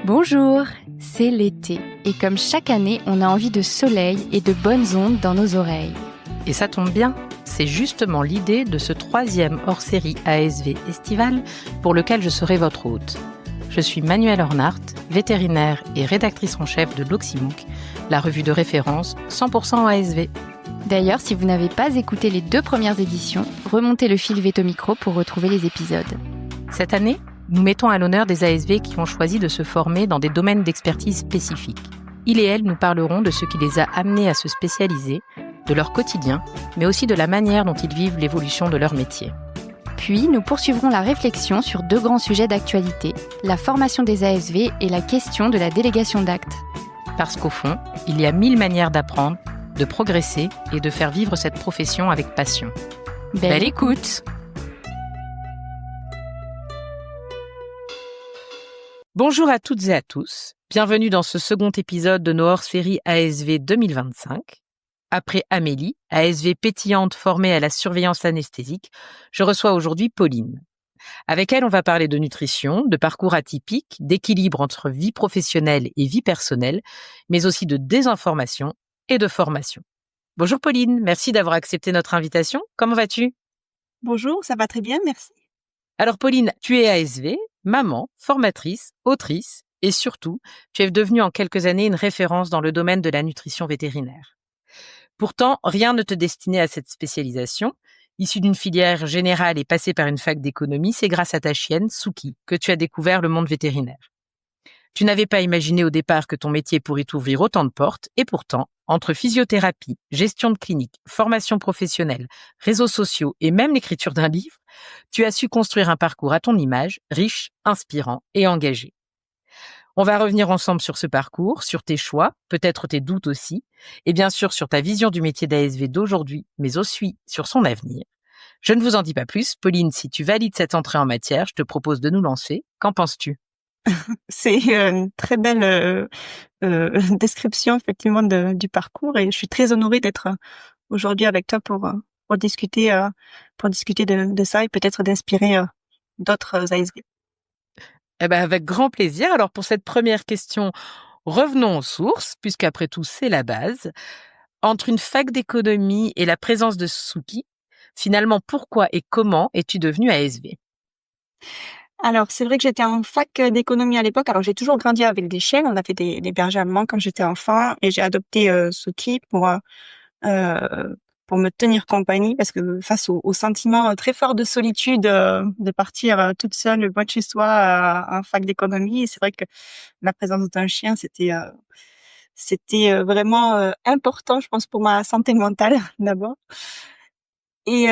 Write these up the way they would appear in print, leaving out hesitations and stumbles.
Bonjour, c'est l'été et comme chaque année, on a envie de soleil et de bonnes ondes dans nos oreilles. Et ça tombe bien, c'est justement l'idée de ce 3e hors-série ASV estival pour lequel je serai votre hôte. Je suis Manuelle Ornart, vétérinaire et rédactrice en chef de l'Oxymonk, la revue de référence 100% ASV. D'ailleurs, si vous n'avez pas écouté les 2 premières éditions, remontez le fil Vétomicro pour retrouver les épisodes. Cette année, nous mettons à l'honneur des ASV qui ont choisi de se former dans des domaines d'expertise spécifiques. Ils et elles nous parleront de ce qui les a amenés à se spécialiser, de leur quotidien, mais aussi de la manière dont ils vivent l'évolution de leur métier. Puis, nous poursuivrons la réflexion sur 2 grands sujets d'actualité, la formation des ASV et la question de la délégation d'actes. Parce qu'au fond, il y a 1000 manières d'apprendre, de progresser et de faire vivre cette profession avec passion. Belle écoute! Bonjour à toutes et à tous, bienvenue dans ce second épisode de nos hors-séries ASV 2025. Après Amélie, ASV pétillante formée à la surveillance anesthésique, je reçois aujourd'hui Pauline. Avec elle, on va parler de nutrition, de parcours atypique, d'équilibre entre vie professionnelle et vie personnelle, mais aussi de désinformation et de formation. Bonjour Pauline, merci d'avoir accepté notre invitation. Comment vas-tu ? Bonjour, ça va très bien, merci. Alors Pauline, tu es ASV, maman, formatrice, autrice et surtout, tu es devenue en quelques années une référence dans le domaine de la nutrition vétérinaire. Pourtant, rien ne te destinait à cette spécialisation. Issue d'une filière générale et passée par une fac d'économie, c'est grâce à ta chienne, Suki, que tu as découvert le monde vétérinaire. Tu n'avais pas imaginé au départ que ton métier pourrait t'ouvrir autant de portes, et pourtant, entre physiothérapie, gestion de clinique, formation professionnelle, réseaux sociaux et même l'écriture d'un livre, tu as su construire un parcours à ton image, riche, inspirant et engagé. On va revenir ensemble sur ce parcours, sur tes choix, peut-être tes doutes aussi, et bien sûr sur ta vision du métier d'ASV d'aujourd'hui, mais aussi sur son avenir. Je ne vous en dis pas plus. Pauline, si tu valides cette entrée en matière, je te propose de nous lancer. Qu'en penses-tu ? C'est une très belle description effectivement du parcours et je suis très honorée d'être aujourd'hui avec toi pour discuter de ça et peut-être d'inspirer d'autres ASV. Eh ben, avec grand plaisir. Alors pour cette première question, revenons aux sources, puisqu'après tout, c'est la base. Entre une fac d'économie et la présence de Suki, finalement, pourquoi et comment es-tu devenue ASV ? Alors, c'est vrai que j'étais en fac d'économie à l'époque. Alors, j'ai toujours grandi avec des chiens. On avait des bergers allemands quand j'étais enfant et j'ai adopté Suki pour me tenir compagnie parce que face au sentiment très fort de solitude de partir toute seule loin de chez soi en fac d'économie, c'est vrai que la présence d'un chien, c'était vraiment important, je pense, pour ma santé mentale d'abord. Et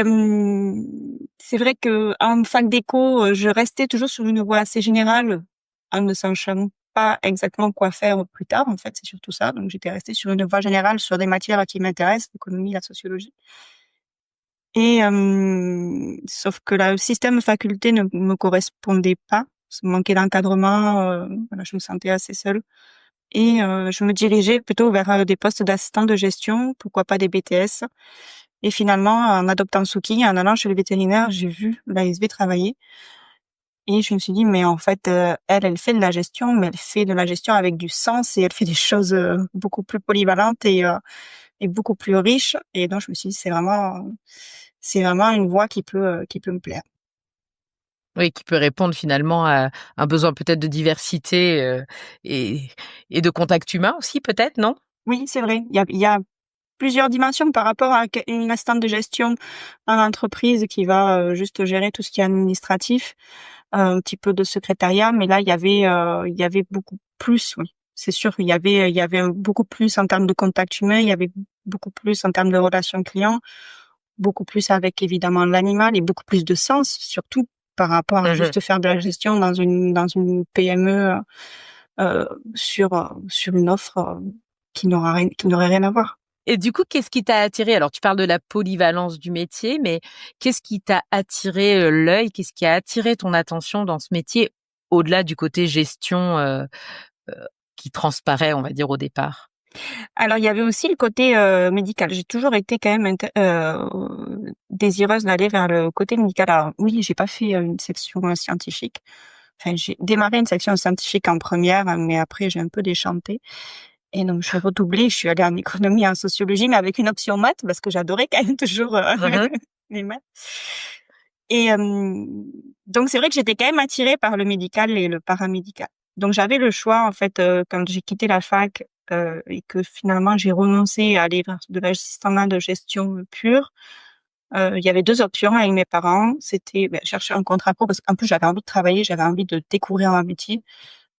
c'est vrai que en fac d'éco, je restais toujours sur une voie assez générale, en ne sachant pas exactement quoi faire plus tard. En fait, c'est surtout ça. Donc, j'étais restée sur une voie générale sur des matières qui m'intéressent, l'économie, la sociologie. Et sauf que le système faculté ne me correspondait pas. Ça me manquait d'encadrement. Voilà, je me sentais assez seule. Et je me dirigeais plutôt vers des postes d'assistant de gestion, pourquoi pas des BTS. Et finalement, en adoptant Suki, en allant chez le vétérinaire, j'ai vu l'ASV travailler. Et je me suis dit, mais en fait, elle fait de la gestion, mais elle fait de la gestion avec du sens et elle fait des choses beaucoup plus polyvalentes et beaucoup plus riches. Et donc, je me suis dit, c'est vraiment une voie qui peut me plaire. Oui, qui peut répondre finalement à un besoin peut-être de diversité et de contact humain aussi peut-être, non ? Oui, c'est vrai. Il y a plusieurs dimensions par rapport à une assistante de gestion en entreprise qui va juste gérer tout ce qui est administratif, un petit peu de secrétariat, mais là il y avait beaucoup plus, oui. C'est sûr qu'il il y avait beaucoup plus en termes de contact humain, il y avait beaucoup plus en termes de relations clients, beaucoup plus avec évidemment l'animal et beaucoup plus de sens surtout par rapport à juste faire de la gestion dans une PME sur une offre qui n'aurait rien à voir. Et du coup, qu'est-ce qui t'a attiré ? Alors, tu parles de la polyvalence du métier, mais qu'est-ce qui t'a attiré l'œil ? Qu'est-ce qui a attiré ton attention dans ce métier, au-delà du côté gestion qui transparaît, on va dire, au départ ? Alors, il y avait aussi le côté médical. J'ai toujours été quand même désireuse d'aller vers le côté médical. Alors, oui, j'ai pas fait une section scientifique. j'ai démarré une section scientifique en première, mais après, j'ai un peu déchanté. Et donc, je suis redoublée. Je suis allée en économie et en sociologie, mais avec une option maths, parce que j'adorais quand même toujours Mhm. les maths. Et donc, c'est vrai que j'étais quand même attirée par le médical et le paramédical. Donc, j'avais le choix, en fait, quand j'ai quitté la fac et que finalement, j'ai renoncé à aller vers de l'assistanat de gestion pure. Il y avait 2 options avec mes parents. C'était chercher un contrat pro parce qu'en plus, j'avais envie de travailler, j'avais envie de découvrir un métier,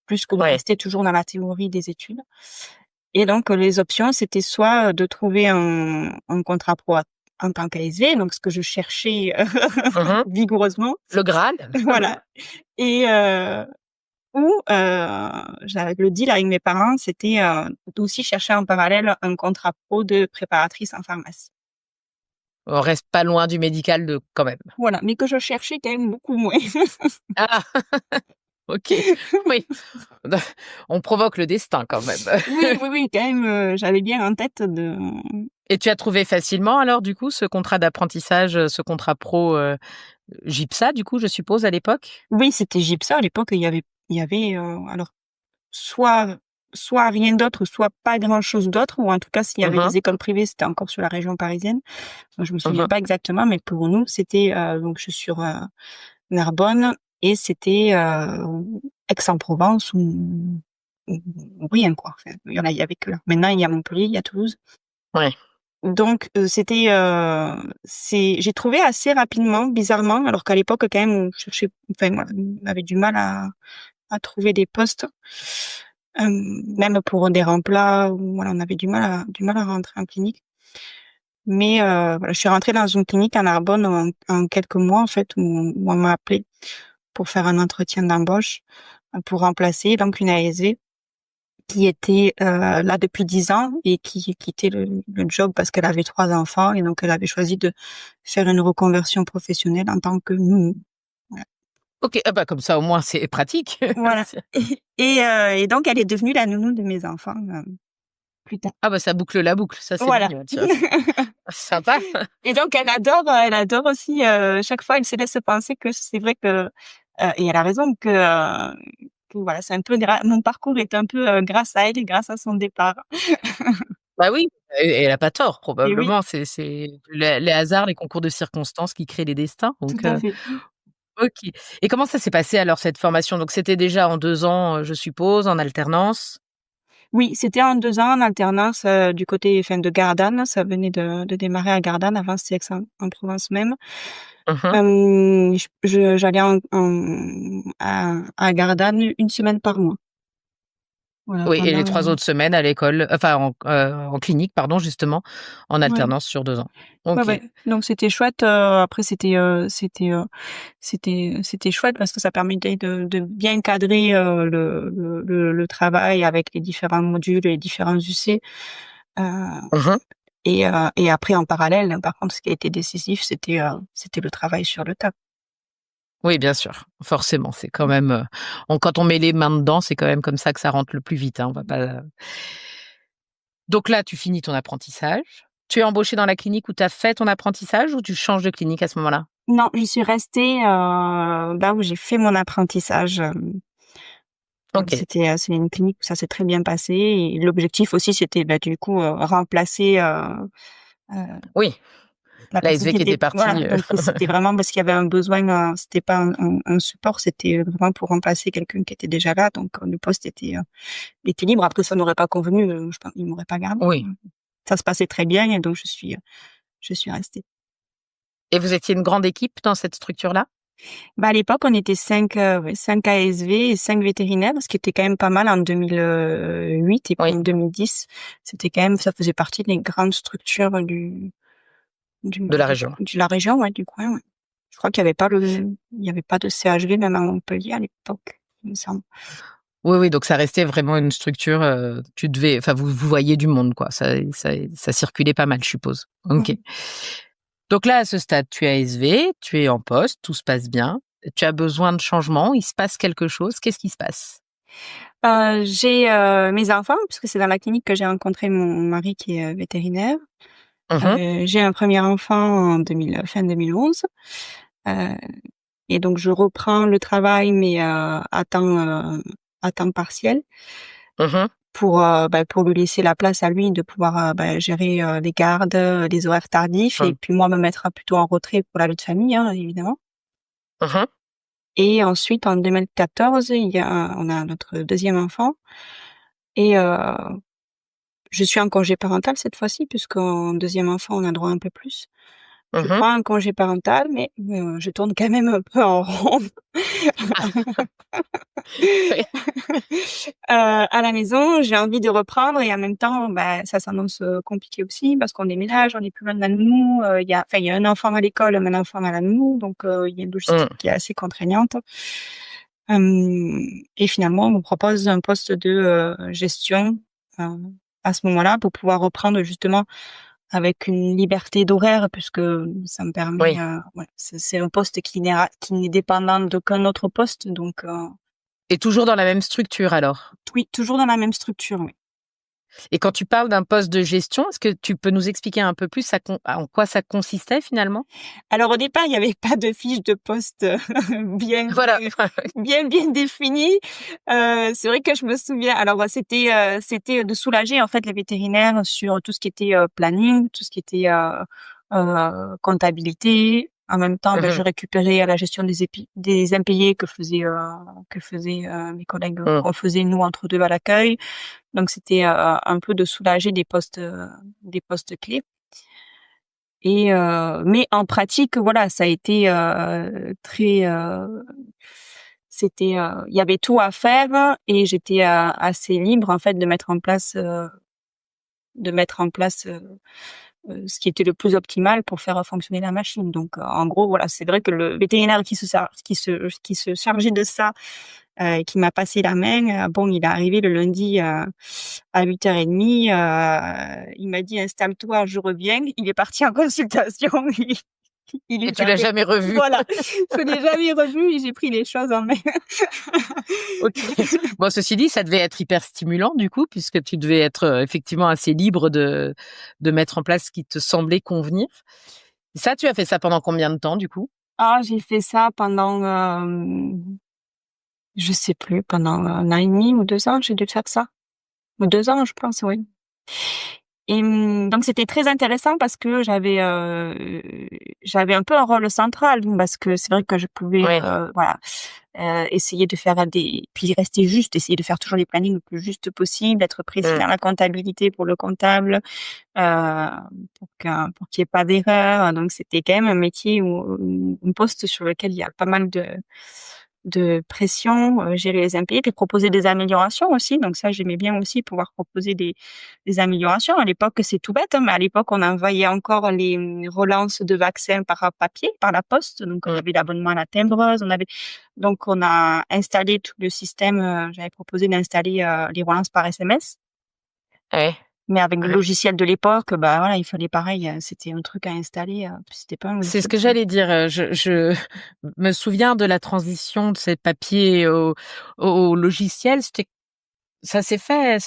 plus que de Ouais. rester toujours dans la théorie des études. Et donc, les options, c'était soit de trouver un contrat pro en tant qu'ASV, donc ce que je cherchais Mhm. vigoureusement. Le Graal. Voilà. Et ou j'avais le deal avec mes parents, c'était d'aussi chercher en parallèle un contrat pro de préparatrice en pharmacie. On reste pas loin du médical quand même. Voilà, mais que je cherchais quand même beaucoup moins. Ah, ok. Oui. On provoque le destin quand même. Oui, oui, oui, quand même, j'avais bien en tête de. Et tu as trouvé facilement alors du coup ce contrat d'apprentissage, ce contrat pro GIPSA du coup je suppose à l'époque? Oui, c'était GIPSA à l'époque. Il y avait alors soit rien d'autre, soit pas grand-chose d'autre, ou en tout cas, s'il y avait Mmh. des écoles privées, c'était encore sur la région parisienne. Je me souviens Mmh. pas exactement, mais pour nous, c'était donc je suis sur Narbonne et c'était Aix-en-Provence ou rien quoi. Enfin, il y avait que là. Maintenant, il y a Montpellier, il y a Toulouse. Ouais. Donc j'ai trouvé assez rapidement, bizarrement, alors qu'à l'époque quand même on cherchait, enfin moi, on avait du mal à trouver des postes, même pour des remplats. Voilà, on avait du mal à rentrer en clinique. Mais voilà, je suis rentrée dans une clinique à Narbonne en quelques mois en fait où on m'a appelée pour faire un entretien d'embauche pour remplacer donc une ASV qui était là depuis 10 ans et qui quittait le job parce qu'elle avait 3 enfants et donc elle avait choisi de faire une reconversion professionnelle en tant que nounou. Voilà. OK, ah bah, comme ça au moins c'est pratique. Voilà. C'est Et donc elle est devenue la nounou de mes enfants plus tard. ah bah, ça boucle la boucle, ça c'est Voilà. mignon, tiens, c'est sympa. Et donc elle adore aussi, chaque fois elle se laisse penser que c'est vrai que et elle a raison que voilà, c'est un peu mon parcours est un peu grâce à elle et grâce à son départ. Bah oui, et elle a pas tort Et oui, probablement, c'est les hasards, les concours de circonstances qui créent les destins tout donc à fait. OK. Et comment ça s'est passé alors cette formation? Donc c'était déjà en 2 ans, je suppose, en alternance? Oui, c'était en 2 ans en alternance, du côté, enfin, de Gardanne. Ça venait de démarrer à Gardanne. Avant, c'était Aix-en-Provence même. Mmh. J'allais à Gardanne 1 semaine par mois. Voilà, Oui, et les pendant 3 autres semaines à l'école, enfin en clinique pardon justement, en ouais, alternance sur 2 ans. ouais, OK. ouais. Donc c'était chouette, après c'était chouette parce que ça permettait de bien cadrer, le travail avec les différents modules et les différents UC. Heu Mmh. et après en parallèle, par contre, ce qui a été décisif, c'était le travail sur le tas. Oui, bien sûr, forcément, c'est quand même, quand on met les mains dedans, c'est quand même comme ça que ça rentre le plus vite, hein, on va pas donc là, tu finis ton apprentissage. Tu es embauchée dans la clinique où tu as fait ton apprentissage ou tu changes de clinique à ce moment-là? Non, je suis restée, là où j'ai fait mon apprentissage, OK. c'est une clinique où ça s'est très bien passé et l'objectif aussi, c'était, du coup, remplacer, heu, Oui, la personne l'ASV qui qui était était voilà, partie, donc c'était vraiment parce qu'il y avait un besoin, c'était pas un support, c'était vraiment pour remplacer quelqu'un qui était déjà là, donc le poste était libre. Après ça n'aurait pas convenu, je pense ils m'auraient pas gardée. oui, Ça se passait très bien et donc je suis restée. et vous étiez une grande équipe dans cette structure-là? Bah, à l'époque, on était 5 ouais, 5 ASV et 5 vétérinaires, ce qui était quand même pas mal en 2008 et puis Oui, en 2010. C'était quand même ça faisait partie des grandes structures du de la région. de la région, ouais, du coin, ouais. Je crois qu'il y avait pas de CHV même à Montpellier à l'époque, il me semble. Oui, oui, donc ça restait vraiment une structure, tu devais enfin vous voyiez du monde quoi, ça circulait pas mal, je suppose? OK. Mmh. Donc là, à ce stade, tu es ASV, tu es en poste, tout se passe bien. Tu as besoin de changement, il se passe quelque chose, qu'est-ce qui se passe? J'ai, mes enfants, puisque c'est dans la clinique que j'ai rencontré mon mari qui est, vétérinaire. Mmh. J'ai un premier enfant fin 2011, heu Et donc, je reprends le travail, mais à temps partiel pour lui laisser la place à lui de pouvoir gérer les gardes, les horaires tardifs, et puis moi me mettre plutôt en retrait pour la vie de famille, hein, évidemment. Et ensuite, en 2014, on a notre deuxième enfant, et je suis en congé parental cette fois-ci, puisqu'en deuxième enfant, on a droit à un peu plus. Je prends un congé parental, mais je tourne quand même un peu en rond. À la maison, j'ai envie de reprendre, et en même temps, ça s'annonce compliqué aussi parce qu'on déménage, on est plus loin de la nounou. Il y a un enfant à l'école, un enfant à la nounou, donc il y a une logistique qui est assez contraignante. Et finalement, on me propose un poste de gestion à ce moment-là pour pouvoir reprendre justement avec une liberté d'horaire, puisque ça me permet. C'est un poste qui n'est dépendant d'aucun autre poste, donc. Et toujours dans la même structure alors? Oui, toujours dans la même structure, oui. Et quand tu parles d'un poste de gestion, est-ce que tu peux nous expliquer un peu plus en quoi ça consistait finalement? Alors au départ, il n'y avait pas de fiche de poste bien définie. C'est vrai que je me souviens. Alors c'était de soulager en fait les vétérinaires sur tout ce qui était planning, tout ce qui était comptabilité. En même temps, je récupérais la gestion des impayés que faisaient mes collègues, qu'on faisait nous entre deux à l'accueil. Donc c'était un peu de soulager des postes clés. Et mais en pratique, voilà, ça a été très. C'était, il y avait tout à faire, et j'étais assez libre en fait de mettre en place ce qui était le plus optimal pour faire fonctionner la machine. Donc, en gros, voilà, c'est vrai que le vétérinaire qui se chargeait de ça, qui m'a passé la main, il est arrivé le lundi à 8h30. Il m'a dit: «Installe-toi, je reviens». Il est parti en consultation. Et tu l'as jamais revu? Voilà, je l'ai jamais revu, et j'ai pris les choses en main. OK. Bon, ceci dit, ça devait être hyper stimulant du coup, puisque tu devais être effectivement assez libre de mettre en place ce qui te semblait convenir. Ça, tu as fait ça pendant combien de temps du coup? J'ai fait ça pendant, je sais plus, pendant 1 an et demi ou 2 ans, j'ai dû faire ça. Ou 2 ans, je pense, oui. Et donc c'était très intéressant parce que j'avais un peu un rôle central, parce que c'est vrai que je pouvais essayer de faire puis rester juste, essayer de faire toujours les plannings le plus juste possible, être précis dans la comptabilité pour le comptable, pour qu'il y ait pas d'erreur. Donc c'était quand même un métier un poste sur lequel il y a pas mal de pression, gérer les impayés, puis proposer des améliorations aussi. Donc ça, j'aimais bien aussi pouvoir proposer des améliorations. À l'époque, c'est tout bête, hein, mais à l'époque, on envoyait encore les relances de vaccins par papier, par la poste. Donc on avait l'abonnement à la timbreuse, donc on a installé tout le système. J'avais proposé d'installer les relances par SMS. Ouais. Mais avec le logiciel de l'époque, voilà, il fallait pareil, c'était un truc à installer, c'était pas un logiciel. C'est ce que j'allais dire. Je me souviens de la transition de ces papiers au logiciel. Ça s'est fait.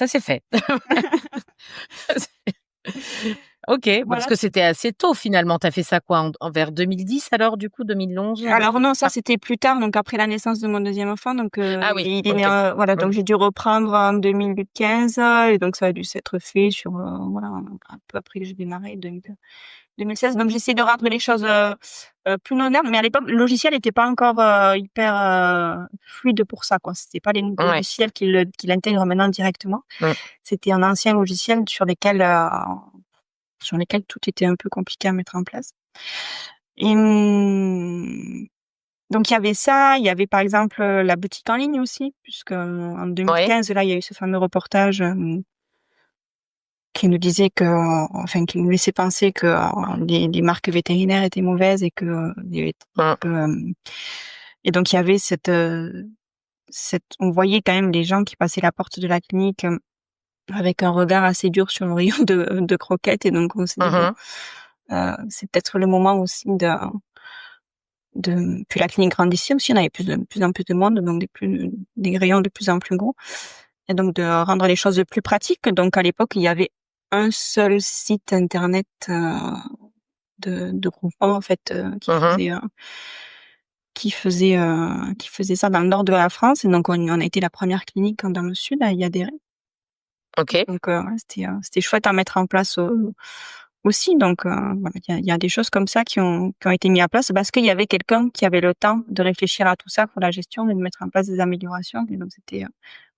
OK, Voilà. parce que c'était assez tôt finalement. Tu as fait ça quoi, vers 2010 alors du coup, 2011? Alors non, ça c'était plus tard, donc après la naissance de mon deuxième enfant, donc Ah oui, il est né, voilà, donc j'ai dû reprendre en 2015, et donc ça a dû s'être fait sur voilà, un peu après que j'ai démarré, 2016. Donc j'essaie de rendre les choses plus modernes, mais à l'époque le logiciel n'était pas encore hyper fluide pour ça, quoi. C'était pas les nouveaux logiciels qui l'intègrent maintenant directement. C'était un ancien logiciel sur lesquels tout était un peu compliqué à mettre en place. Et donc il y avait ça, il y avait par exemple la boutique en ligne aussi, puisque en 2015 là il y a eu ce fameux reportage qui nous disait qui nous laissait penser que les marques vétérinaires étaient mauvaises, et que et donc il y avait on voyait quand même les gens qui passaient la porte de la clinique avec un regard assez dur sur le rayon de croquettes, et donc on s'est dit c'est peut-être le moment aussi puis la clinique grandissait aussi, on avait de plus en plus de monde, donc des rayons de plus en plus gros, et donc de rendre les choses plus pratiques. Donc à l'époque, il y avait un seul site internet de groupement en fait qui faisait qui faisait ça dans le nord de la France. Et donc, on a été la première clinique dans le sud à y adhérer. Ok. Donc, c'était chouette à mettre en place aussi. Donc, voilà, il y a des choses comme ça qui ont été mises en place parce qu'il y avait quelqu'un qui avait le temps de réfléchir à tout ça pour la gestion et de mettre en place des améliorations. Et donc, c'était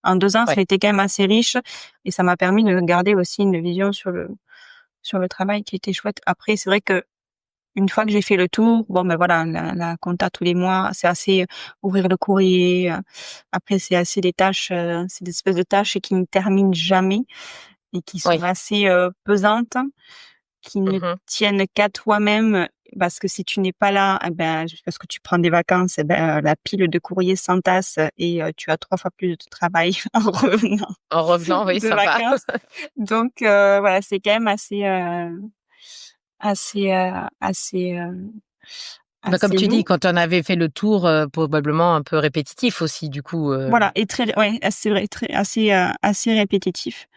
en 2 ans, ça a Ouais. été quand même assez riche et ça m'a permis de garder aussi une vision sur le travail qui était chouette. Après, c'est vrai que une fois que j'ai fait le tour, bon, ben voilà, la compta tous les mois, c'est assez ouvrir le courrier. Après, c'est assez des tâches, c'est des espèces de tâches qui ne terminent jamais et qui sont Oui. assez pesantes, qui ne Mhm. tiennent qu'à toi-même. Parce que si tu n'es pas là, eh ben, parce que tu prends des vacances, eh ben, la pile de courrier s'entasse et tu as 3 fois plus de travail en revenant En revenant, oui, de sympa. vacances. Donc, voilà, c'est quand même assez, assez, Bah, comme assez tu dis, lourd. quand on avait fait le tour, probablement un peu répétitif aussi, du coup. Voilà, et ouais, c'est vrai, assez répétitif.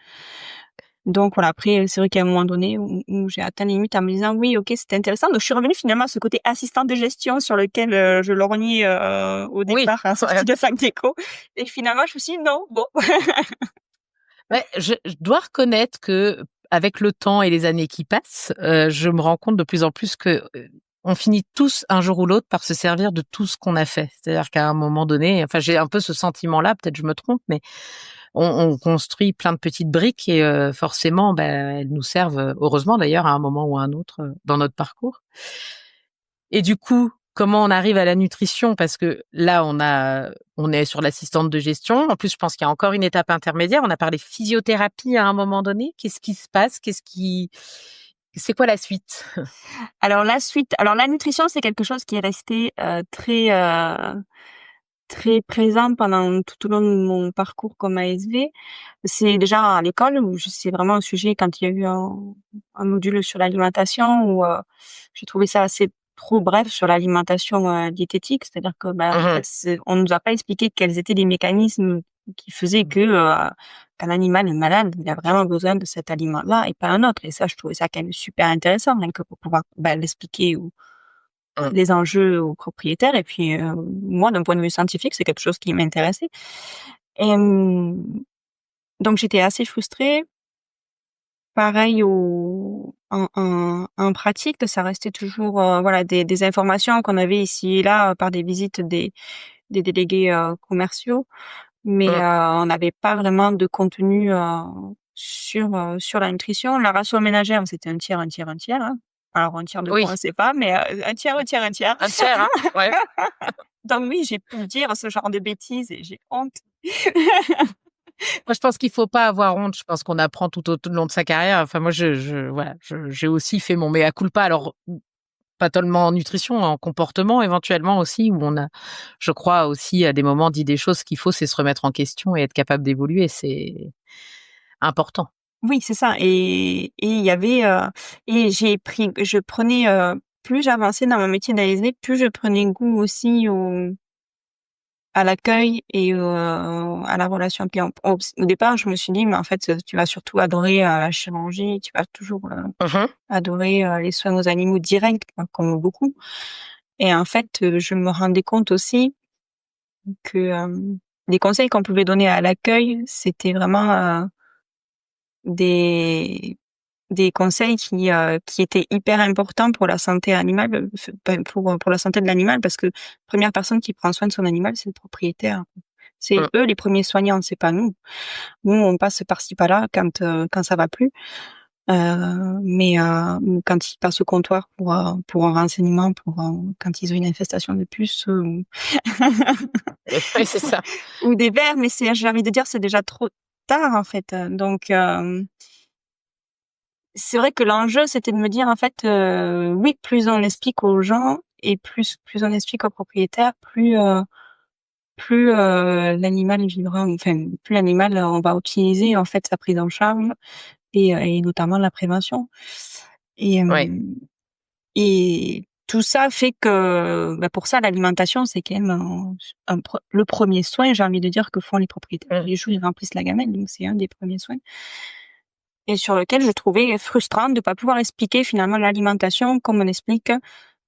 Donc voilà, après, c'est vrai qu'à un moment donné où j'ai atteint les limites en me disant: «Oui, OK, c'était intéressant». Donc je suis revenue finalement à ce côté assistant de gestion sur lequel, je lorgnais, au Oui, départ en sortie ouais. de fac d'éco et finalement je me suis dit: «Non, bon». Ouais, je dois reconnaître que avec le temps et les années qui passent, je me rends compte de plus en plus que, on finit tous un jour ou l'autre par se servir de tout ce qu'on a fait. C'est-à-dire qu'à un moment donné, enfin, j'ai un peu ce sentiment-là, peut-être je me trompe, mais on construit plein de petites briques et forcément, elles nous servent, heureusement d'ailleurs, à un moment ou à un autre, dans notre parcours. Et du coup, comment on arrive à la nutrition? Parce que là, on est sur l'assistante de gestion. En plus, je pense qu'il y a encore une étape intermédiaire. On a parlé physiothérapie à un moment donné. Qu'est-ce qui se passe? C'est quoi la suite? Alors la nutrition, c'est quelque chose qui est resté, très présent pendant tout au long de mon parcours comme ASV. C'est déjà à l'école où c'est vraiment un sujet quand il y a eu un module sur l'alimentation où j'ai trouvé ça assez trop bref sur l'alimentation diététique, c'est-à-dire que en Mmh. fait on nous a pas expliqué quels étaient les mécanismes qui faisaient que qu'un animal est malade, il a vraiment besoin de cet aliment-là et pas un autre. Et ça, je trouvais ça quand même super intéressant, rien que pour pouvoir l'expliquer Mmh. les enjeux aux propriétaires. Et puis, moi, d'un point de vue scientifique, c'est quelque chose qui m'intéressait. Et donc j'étais assez frustrée. Pareil en pratique, ça restait toujours, voilà, des informations qu'on avait ici et là, par des visites des délégués, commerciaux. Mais, Mmh. on n'avait pas vraiment de contenu, sur la nutrition. La ration ménagère, c'était un tiers, un tiers, un tiers, hein. Alors un tiers de Oui, quoi, on sait pas, mais, un tiers, un tiers, un tiers. un tiers, hein? Ouais. Donc oui, j'ai pu dire ce genre de bêtises et j'ai honte. Moi, je pense qu'il faut pas avoir honte. Je pense qu'on apprend tout au long de sa carrière. Enfin, moi, voilà, j'ai aussi fait mon mea culpa. Alors, pas tellement en nutrition, en comportement éventuellement aussi, où on a, je crois aussi, à des moments dit des choses qu'il faut, c'est se remettre en question et être capable d'évoluer. C'est important. Oui, c'est ça. Et il y avait, et je prenais, plus j'avançais dans mon métier d'ASV, plus je prenais goût aussi à l'accueil et à la relation client. Au départ, je me suis dit: «Mais en fait, tu vas surtout adorer, la chirurgie, tu vas toujours, Mmh. adorer, les soins aux animaux directs», comme beaucoup. Et en fait, je me rendais compte aussi que, les conseils qu'on pouvait donner à l'accueil, c'était vraiment, des conseils qui étaient hyper importants pour la santé animale, pour la santé de l'animal, parce que première personne qui prend soin de son animal, c'est le propriétaire. C'est Mmh. eux les premiers soignants, c'est pas nous. Nous, on passe par-ci par-là quand ça va plus. Mais quand ils passent au comptoir pour un renseignement, quand ils ont une infestation de puces, Oui, c'est ça. ou des vers, mais j'ai envie de dire, c'est déjà trop tard en fait. Donc c'est vrai que l'enjeu, c'était de me dire en fait, oui, plus on explique aux gens et plus on explique aux propriétaires, plus l'animal vivra, enfin plus l'animal, on va optimiser en fait sa prise en charge et notamment la prévention. Et Ouais. et tout ça fait que, pour ça l'alimentation, c'est quand même le premier soin, j'ai envie de dire, que font les propriétaires. Tous Mmh. les jours, ils remplissent la gamelle, donc c'est un des premiers soins. Et sur lequel je trouvais frustrant de pas pouvoir expliquer finalement l'alimentation comme on explique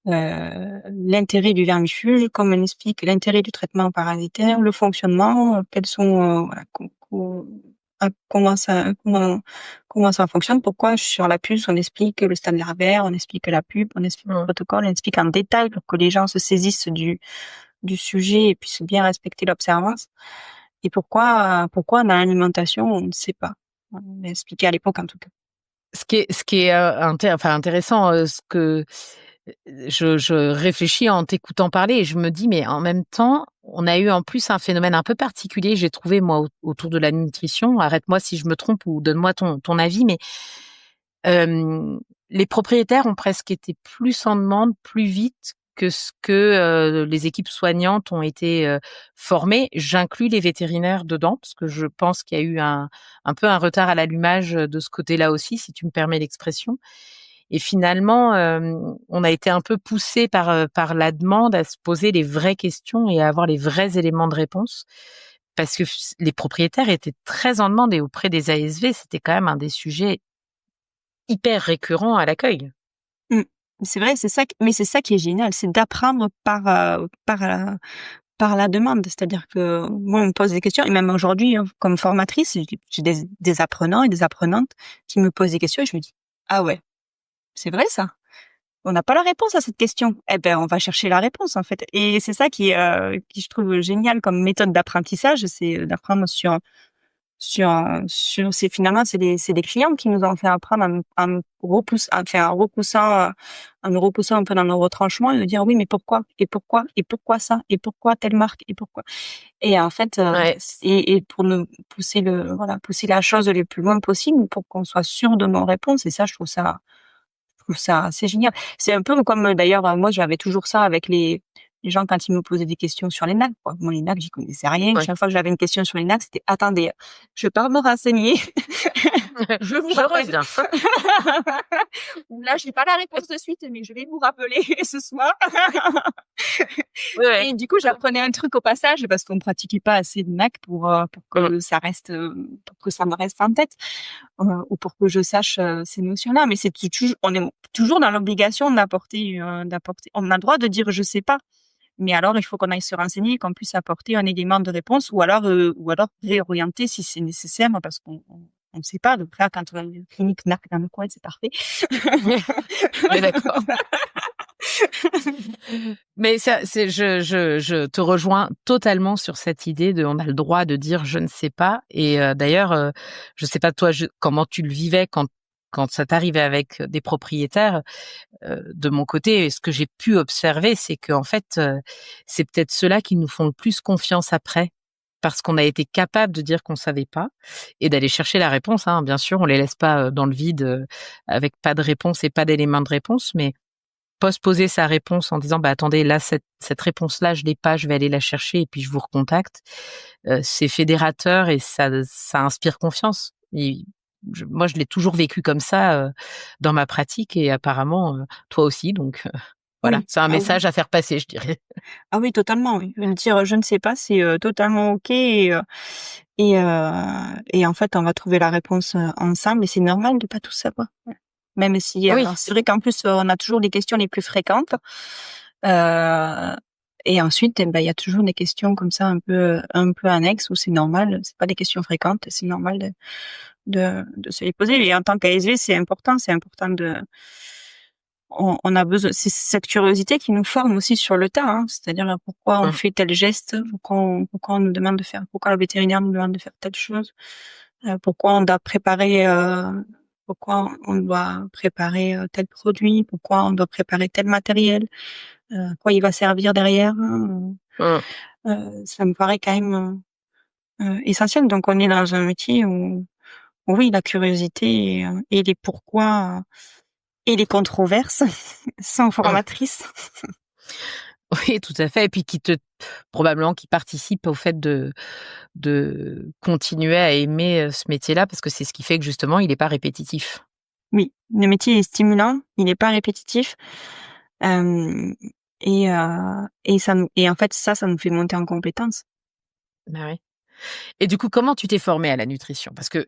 l'intérêt du vermifuge, comme on explique l'intérêt du traitement parasitaire, le fonctionnement, quels sont, voilà, comment ça fonctionne, pourquoi sur la puce on explique le stade larvaire, on explique la pupe, on explique le protocole, on explique en détail pour que les gens se saisissent du sujet et puissent bien respecter l'observance. Et pourquoi dans l'alimentation on ne sait pas. On l'a expliqué à l'époque en tout cas. Ce qui est intéressant, ce que je réfléchis en t'écoutant parler et je me dis, mais en même temps, on a eu en plus un phénomène un peu particulier, j'ai trouvé moi autour de la nutrition. Arrête-moi si je me trompe ou donne-moi ton avis, mais les propriétaires ont presque été plus en demande, plus vite que ce que les équipes soignantes ont été formées. J'inclus les vétérinaires dedans parce que je pense qu'il y a eu un peu un retard à l'allumage de ce côté-là aussi, si tu me permets l'expression. Et finalement, on a été un peu poussé par la demande à se poser les vraies questions et à avoir les vrais éléments de réponse. Parce que les propriétaires étaient très en demande et auprès des ASV, c'était quand même un des sujets hyper récurrents à l'accueil. Mmh. C'est vrai, mais c'est ça qui est génial, c'est d'apprendre par la demande. C'est-à-dire que moi, on me pose des questions et même aujourd'hui, hein, comme formatrice, j'ai des apprenants et des apprenantes qui me posent des questions et je me dis: «Ah ouais, c'est vrai ça? On n'a pas la réponse à cette question. Eh ben, on va chercher la réponse, en fait». Et c'est ça qui je trouve génial comme méthode d'apprentissage, c'est d'apprendre c'est finalement, c'est des clients qui nous ont fait apprendre en nous repoussant un peu dans nos retranchements et de dire: «Oui, mais pourquoi? Et pourquoi? Et pourquoi ça? Et pourquoi telle marque? Et pourquoi?» Et en fait, Ouais. et pour nous pousser la chose le plus loin possible pour qu'on soit sûr de nos réponses. Et ça, je trouve ça assez génial. C'est un peu comme, d'ailleurs, moi, j'avais toujours ça avec les gens quand ils me posaient des questions sur les NAC, quoi. Moi, les NAC, j'y connaissais rien. Ouais. Chaque fois que j'avais une question sur les NAC, c'était: «Attendez, je pars me renseigner, je vous Je rappelle». reviens. Là, j'ai pas la réponse de suite, mais je vais vous rappeler ce soir. Ouais, ouais. Et du coup, j'apprenais un truc au passage parce qu'on pratiquait pas assez de NAC pour que ça reste, pour que ça me reste en tête, ou pour que je sache, ces notions-là. Mais c'est toujours, on est toujours dans l'obligation d'apporter. On a le droit de dire: «Je sais pas». Mais alors, il faut qu'on aille se renseigner, qu'on puisse apporter un élément de réponse ou alors réorienter si c'est nécessaire parce qu'on ne sait pas. Donc là, quand on a une clinique NAC dans le coin, c'est parfait. On est d'accord. Mais ça, je te rejoins totalement sur cette idée de on a le droit de dire je ne sais pas. Et d'ailleurs, je sais pas toi comment tu le vivais quand ça t'arrivait avec des propriétaires. De mon côté, ce que j'ai pu observer, c'est qu'en fait, c'est peut-être ceux-là qui nous font le plus confiance après, parce qu'on a été capable de dire qu'on savait pas et d'aller chercher la réponse, hein. Bien sûr, on les laisse pas dans le vide, avec pas de réponse et pas d'éléments de réponse, mais poser sa réponse en disant: «Bah, attendez, là, cette réponse-là, je l'ai pas, je vais aller la chercher et puis je vous recontacte». C'est fédérateur et ça inspire confiance. Et moi, je l'ai toujours vécu comme ça, dans ma pratique et apparemment, toi aussi, donc voilà, Oui. c'est un Ah oui. message à faire passer, je dirais. Ah oui, totalement, oui. Dire: «Je ne sais pas», c'est, totalement OK. Et en fait, on va trouver la réponse, ensemble et c'est normal de pas tout savoir. Ouais. Même si, Oui, alors c'est vrai qu'en plus, on a toujours les questions les plus fréquentes, heu et ensuite, eh ben, il y a toujours des questions comme ça un peu annexes où c'est normal, c'est pas des questions fréquentes, c'est normal de se les poser. Et en tant qu'ASV, c'est important de on a besoin, c'est cette curiosité qui nous forme aussi sur le tas, hein. C'est-à-dire, pourquoi on fait tel geste, pourquoi on nous demande de faire, pourquoi le vétérinaire nous demande de faire telle chose, pourquoi on doit préparer, tel produit, pourquoi on doit préparer tel matériel, à quoi il va servir derrière, hein. mmh. Ça me paraît quand même, essentiel. Donc on est dans un métier où oui, la curiosité et les pourquoi, et les controverses sont Mmh. formatrices. Oui, tout à fait et puis probablement qui participe au fait de continuer à aimer, ce métier-là parce que c'est ce qui fait que justement il est pas répétitif. Oui, le métier est stimulant, il n'est pas répétitif, hem et en fait ça nous fait monter en compétences. Bah, oui. Et du coup, comment tu t'es formée à la nutrition? Parce que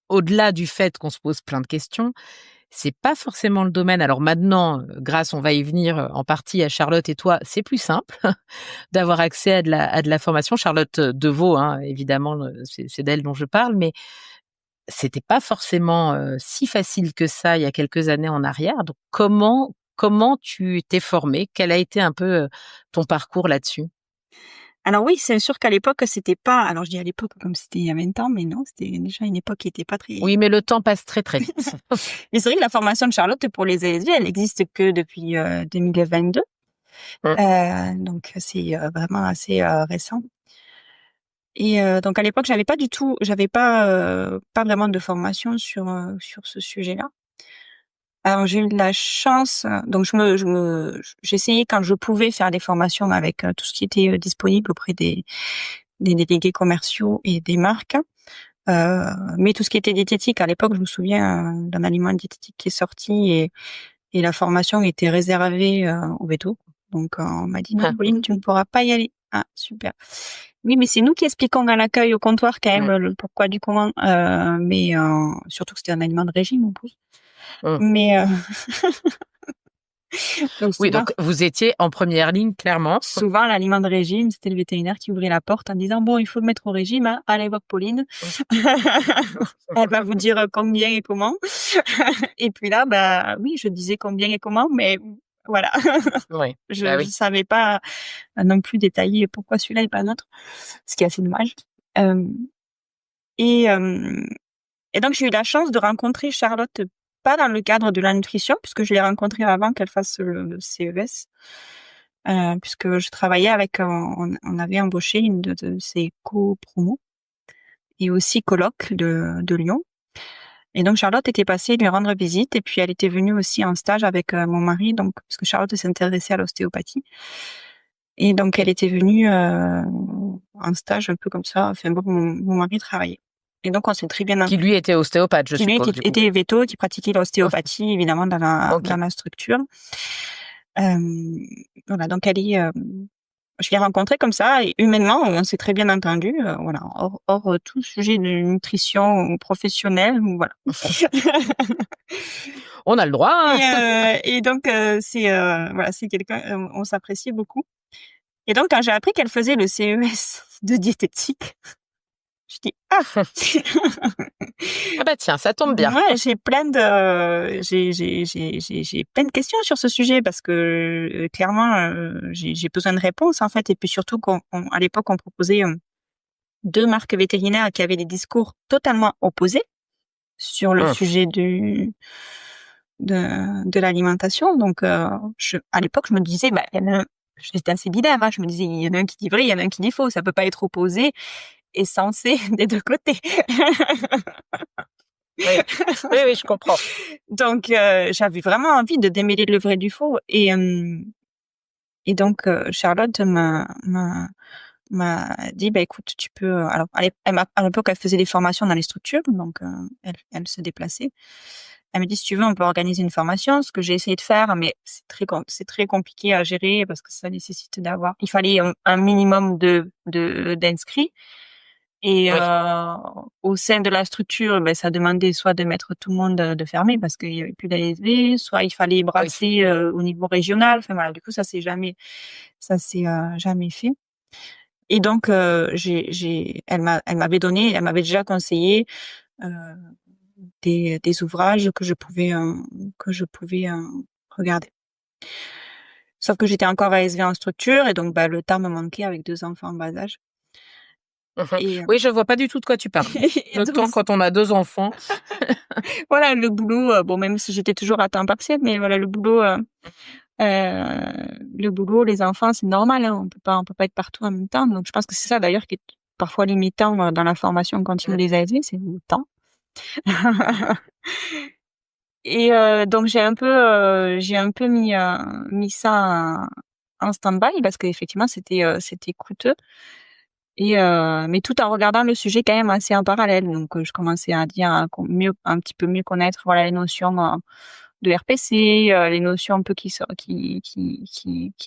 au-delà du fait qu'on se pose plein de questions, c'est pas forcément le domaine. Alors maintenant, grâce, on va y venir en partie à Charlotte et toi, c'est plus simple d'avoir accès à de la formation. Charlotte Deveau, hein, évidemment, c'est d'elle dont je parle, mais c'était pas forcément si facile que ça il y a quelques années en arrière. Donc comment tu t'es formée? Quel a été un peu ton parcours là-dessus? Alors oui, c'est sûr qu'à l'époque, c'était pas, alors je dis à l'époque comme c'était il y a 20 ans, mais non, c'était déjà une époque qui était pas très. Oui, mais le temps passe très, très vite. Mais c'est vrai que la formation de Charlotte pour les ASV, elle existe que depuis 2022. Mmh. Donc c'est vraiment assez récent. Et donc à l'époque, j'avais pas vraiment de formation sur ce sujet-là. Alors j'ai eu de la chance, donc j'essayais quand je pouvais faire des formations avec tout ce qui était disponible auprès des délégués commerciaux et des marques. Mais tout ce qui était diététique, à l'époque, je me souviens d'un aliment diététique qui est sorti et la formation était réservée aux vétos. Donc on m'a dit non, Pauline, tu ne pourras pas y aller. Ah super. Oui, mais c'est nous qui expliquons à l'accueil au comptoir quand même le pourquoi du comment. Mais surtout que c'était un aliment de régime en plus. Mmh. Mais donc Oui, souvent, donc vous étiez en première ligne, clairement. souvent l'aliment de régime, c'était le vétérinaire qui ouvrait la porte en disant bon, il faut le mettre au régime, hein. Allez voir Pauline. Elle va vous dire combien et comment. Et puis là, bah oui, je disais combien et comment, mais voilà. Oui, Je bah je oui. savais pas non plus détailler pourquoi celui-là et pas l'autre, ce qui est assez dommage. Hem et hem et donc j'ai eu la chance de rencontrer Charlotte, pas dans le cadre de la nutrition, puisque je l'ai rencontrée avant qu'elle fasse le CES, puisque je travaillais avec, on avait embauché une de ses co-promos et aussi coloc de Lyon. Et donc Charlotte était passée lui rendre visite et puis elle était venue aussi en stage avec mon mari, donc parce que Charlotte s'intéressait à l'ostéopathie. Et donc elle était venue en stage un peu comme ça, enfin bon, mon mari travaillait. Et donc on s'est très bien Qui lui était ostéopathe, je qui lui suppose, du coup. était véto, qui pratiquait l'ostéopathie évidemment OK. dans la structure. Voilà, donc elle est, je l'ai rencontrée comme ça et humainement, on s'est très bien entendus, voilà, hors tout sujet de nutrition professionnelle ou voilà. On a le droit, hein. Et donc c'est voilà, c'est quelqu'un, on s'apprécie beaucoup. Et donc quand j'ai appris qu'elle faisait le CES de diététique, je dis: «Ah!» Ah bah tiens, ça tombe bien. Ouais, j'ai plein de questions sur ce sujet parce que, clairement, j'ai besoin de réponses, en fait et puis surtout à l'époque, on proposait, 2 marques vétérinaires qui avaient des discours totalement opposés sur le Mmh. sujet de l'alimentation. Donc à l'époque, je me disais, bah, il y en a un j'étais assez binaire, hein, je me disais: «Il y en a un qui dit vrai, il y en a un qui dit faux, ça peut pas être opposé et censé des 2 côtés». Oui. Oui, oui, je comprends. Donc j'avais vraiment envie de démêler le vrai du faux et donc Charlotte m'a dit: «Bah, écoute, tu peux» alors à l'époque, elle faisait des formations dans les structures, donc elle se déplaçait. Elle m'a dit: «Si tu veux, on peut organiser une formation», ce que j'ai essayé de faire, mais c'est très compliqué à gérer parce que ça nécessite il fallait un minimum d'inscrits et Oui, au sein de la structure, beh, ça demandait soit de mettre tout le monde, de fermer parce qu'il y avait plus d'ASV, soit il fallait oui. brasser, au niveau régional. Enfin voilà, du coup ça s'est jamais fait. Et donc elle m'avait déjà conseillé, heu, des ouvrages que je pouvais regarder. Sauf que j'étais encore ASV en structure et donc bah, le temps me manquait avec 2 enfants en bas âge Mmh. et Oui, je vois pas du tout de quoi tu parles. et Le donc temps quand on a 2 enfants. voilà le boulot, bon même si j'étais toujours à temps partiel, mais voilà le boulot, les enfants, c'est normal, hein, on peut pas être partout en même temps. Donc je pense que c'est ça d'ailleurs qui est parfois limitant, dans la formation continue Mmh. des ASV, c'est le temps. Et donc j'ai un peu mis ça en stand-by parce qu'effectivement c'était coûteux et mais tout en regardant le sujet quand même assez en parallèle. Donc je commençais à dire à un petit peu mieux connaître, voilà, les notions, de RPC, les notions un peu qui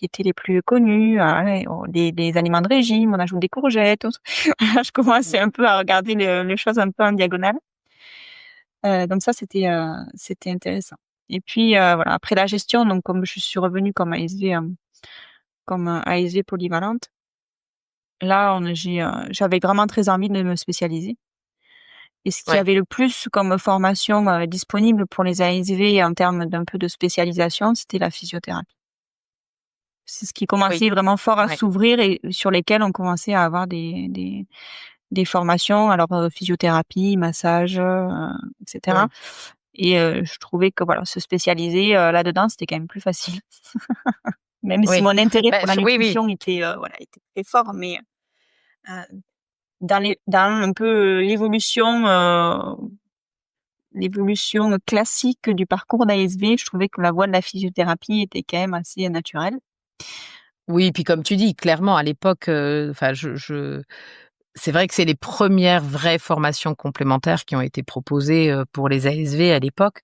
étaient les plus connues, les aliments de régime, on ajoute des courgettes, je commençais un peu à regarder les choses un peu en diagonale. Donc ça, c'était intéressant. Et puis, voilà, après la gestion, donc comme je suis revenue comme ASV, ASV polyvalente, là, j'avais vraiment très envie de me spécialiser. Et ce qu'il y Ouais, avait le plus comme formation, disponible pour les ASV en termes d'un peu de spécialisation, c'était la physiothérapie. C'est ce qui oui, commençait vraiment fort à ouais, s'ouvrir et sur lesquels on commençait à avoir des formations, alors, physiothérapie, massage, et cetera. mmh, Et je trouvais que voilà, se spécialiser, là-dedans, c'était quand même plus facile. Même si oui. mon intérêt Bah, pour la oui, oui. nutrition était, voilà, était très fort, mais heu, dans un peu l'évolution classique du parcours d'ASV, je trouvais que la voie de la physiothérapie était quand même assez naturelle. Oui, puis comme tu dis, clairement à l'époque, enfin je c'est vrai que c'est les premières vraies formations complémentaires qui ont été proposées, pour les ASV à l'époque.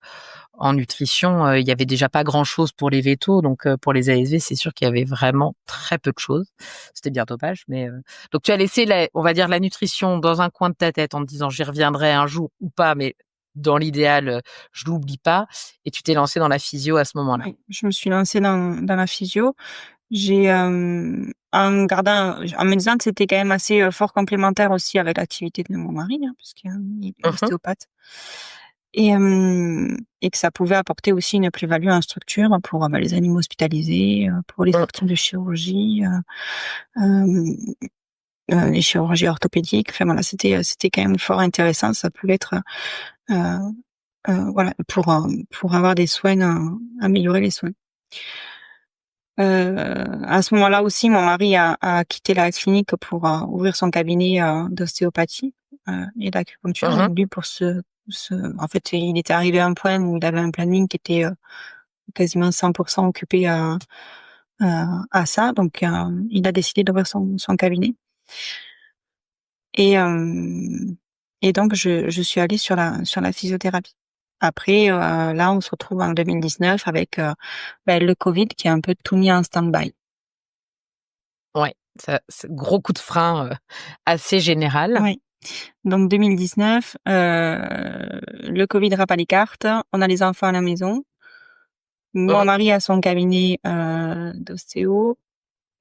En nutrition, il y avait déjà pas grand-chose pour les vétos, donc pour les ASV, c'est sûr qu'il y avait vraiment très peu de choses. C'était bien dommage, mais donc tu as laissé on va dire la nutrition dans un coin de ta tête en te disant: «J'y reviendrai un jour ou pas, mais dans l'idéal, je l'oublie pas», et tu t'es lancée dans la physio à ce moment-là. Oui, je me suis lancée dans la physio. J'ai, en me disant que c'était quand même assez, fort complémentaire aussi avec l'activité de mon mari, hein, puisqu'il est Mmh mh. ostéopathe et que ça pouvait apporter aussi une plus-value en structure pour, les animaux hospitalisés, pour les Mmh. sorties de chirurgie, les chirurgies orthopédiques. Enfin voilà, c'était quand même fort intéressant. Ça pouvait être, heu voilà, pour avoir des soins, améliorer les soins. À ce moment-là aussi, mon mari a quitté la clinique pour, ouvrir son cabinet, d'ostéopathie, et d'acupuncture. Mmh. Donc lui, pour en fait, il était arrivé à un point où il avait un planning qui était, quasiment 100% occupé à ça. Donc, il a décidé d'ouvrir son cabinet et donc je suis allée sur la physiothérapie. Après, là, on se retrouve en 2019 avec, le covid qui a un peu tout mis en stand-by. Ouais, ça c'est gros coup de frein, assez général. Oui. Donc 2019, le covid râpe les cartes, on a les enfants à la maison. Mon Mmh. mari a son cabinet, d'ostéo.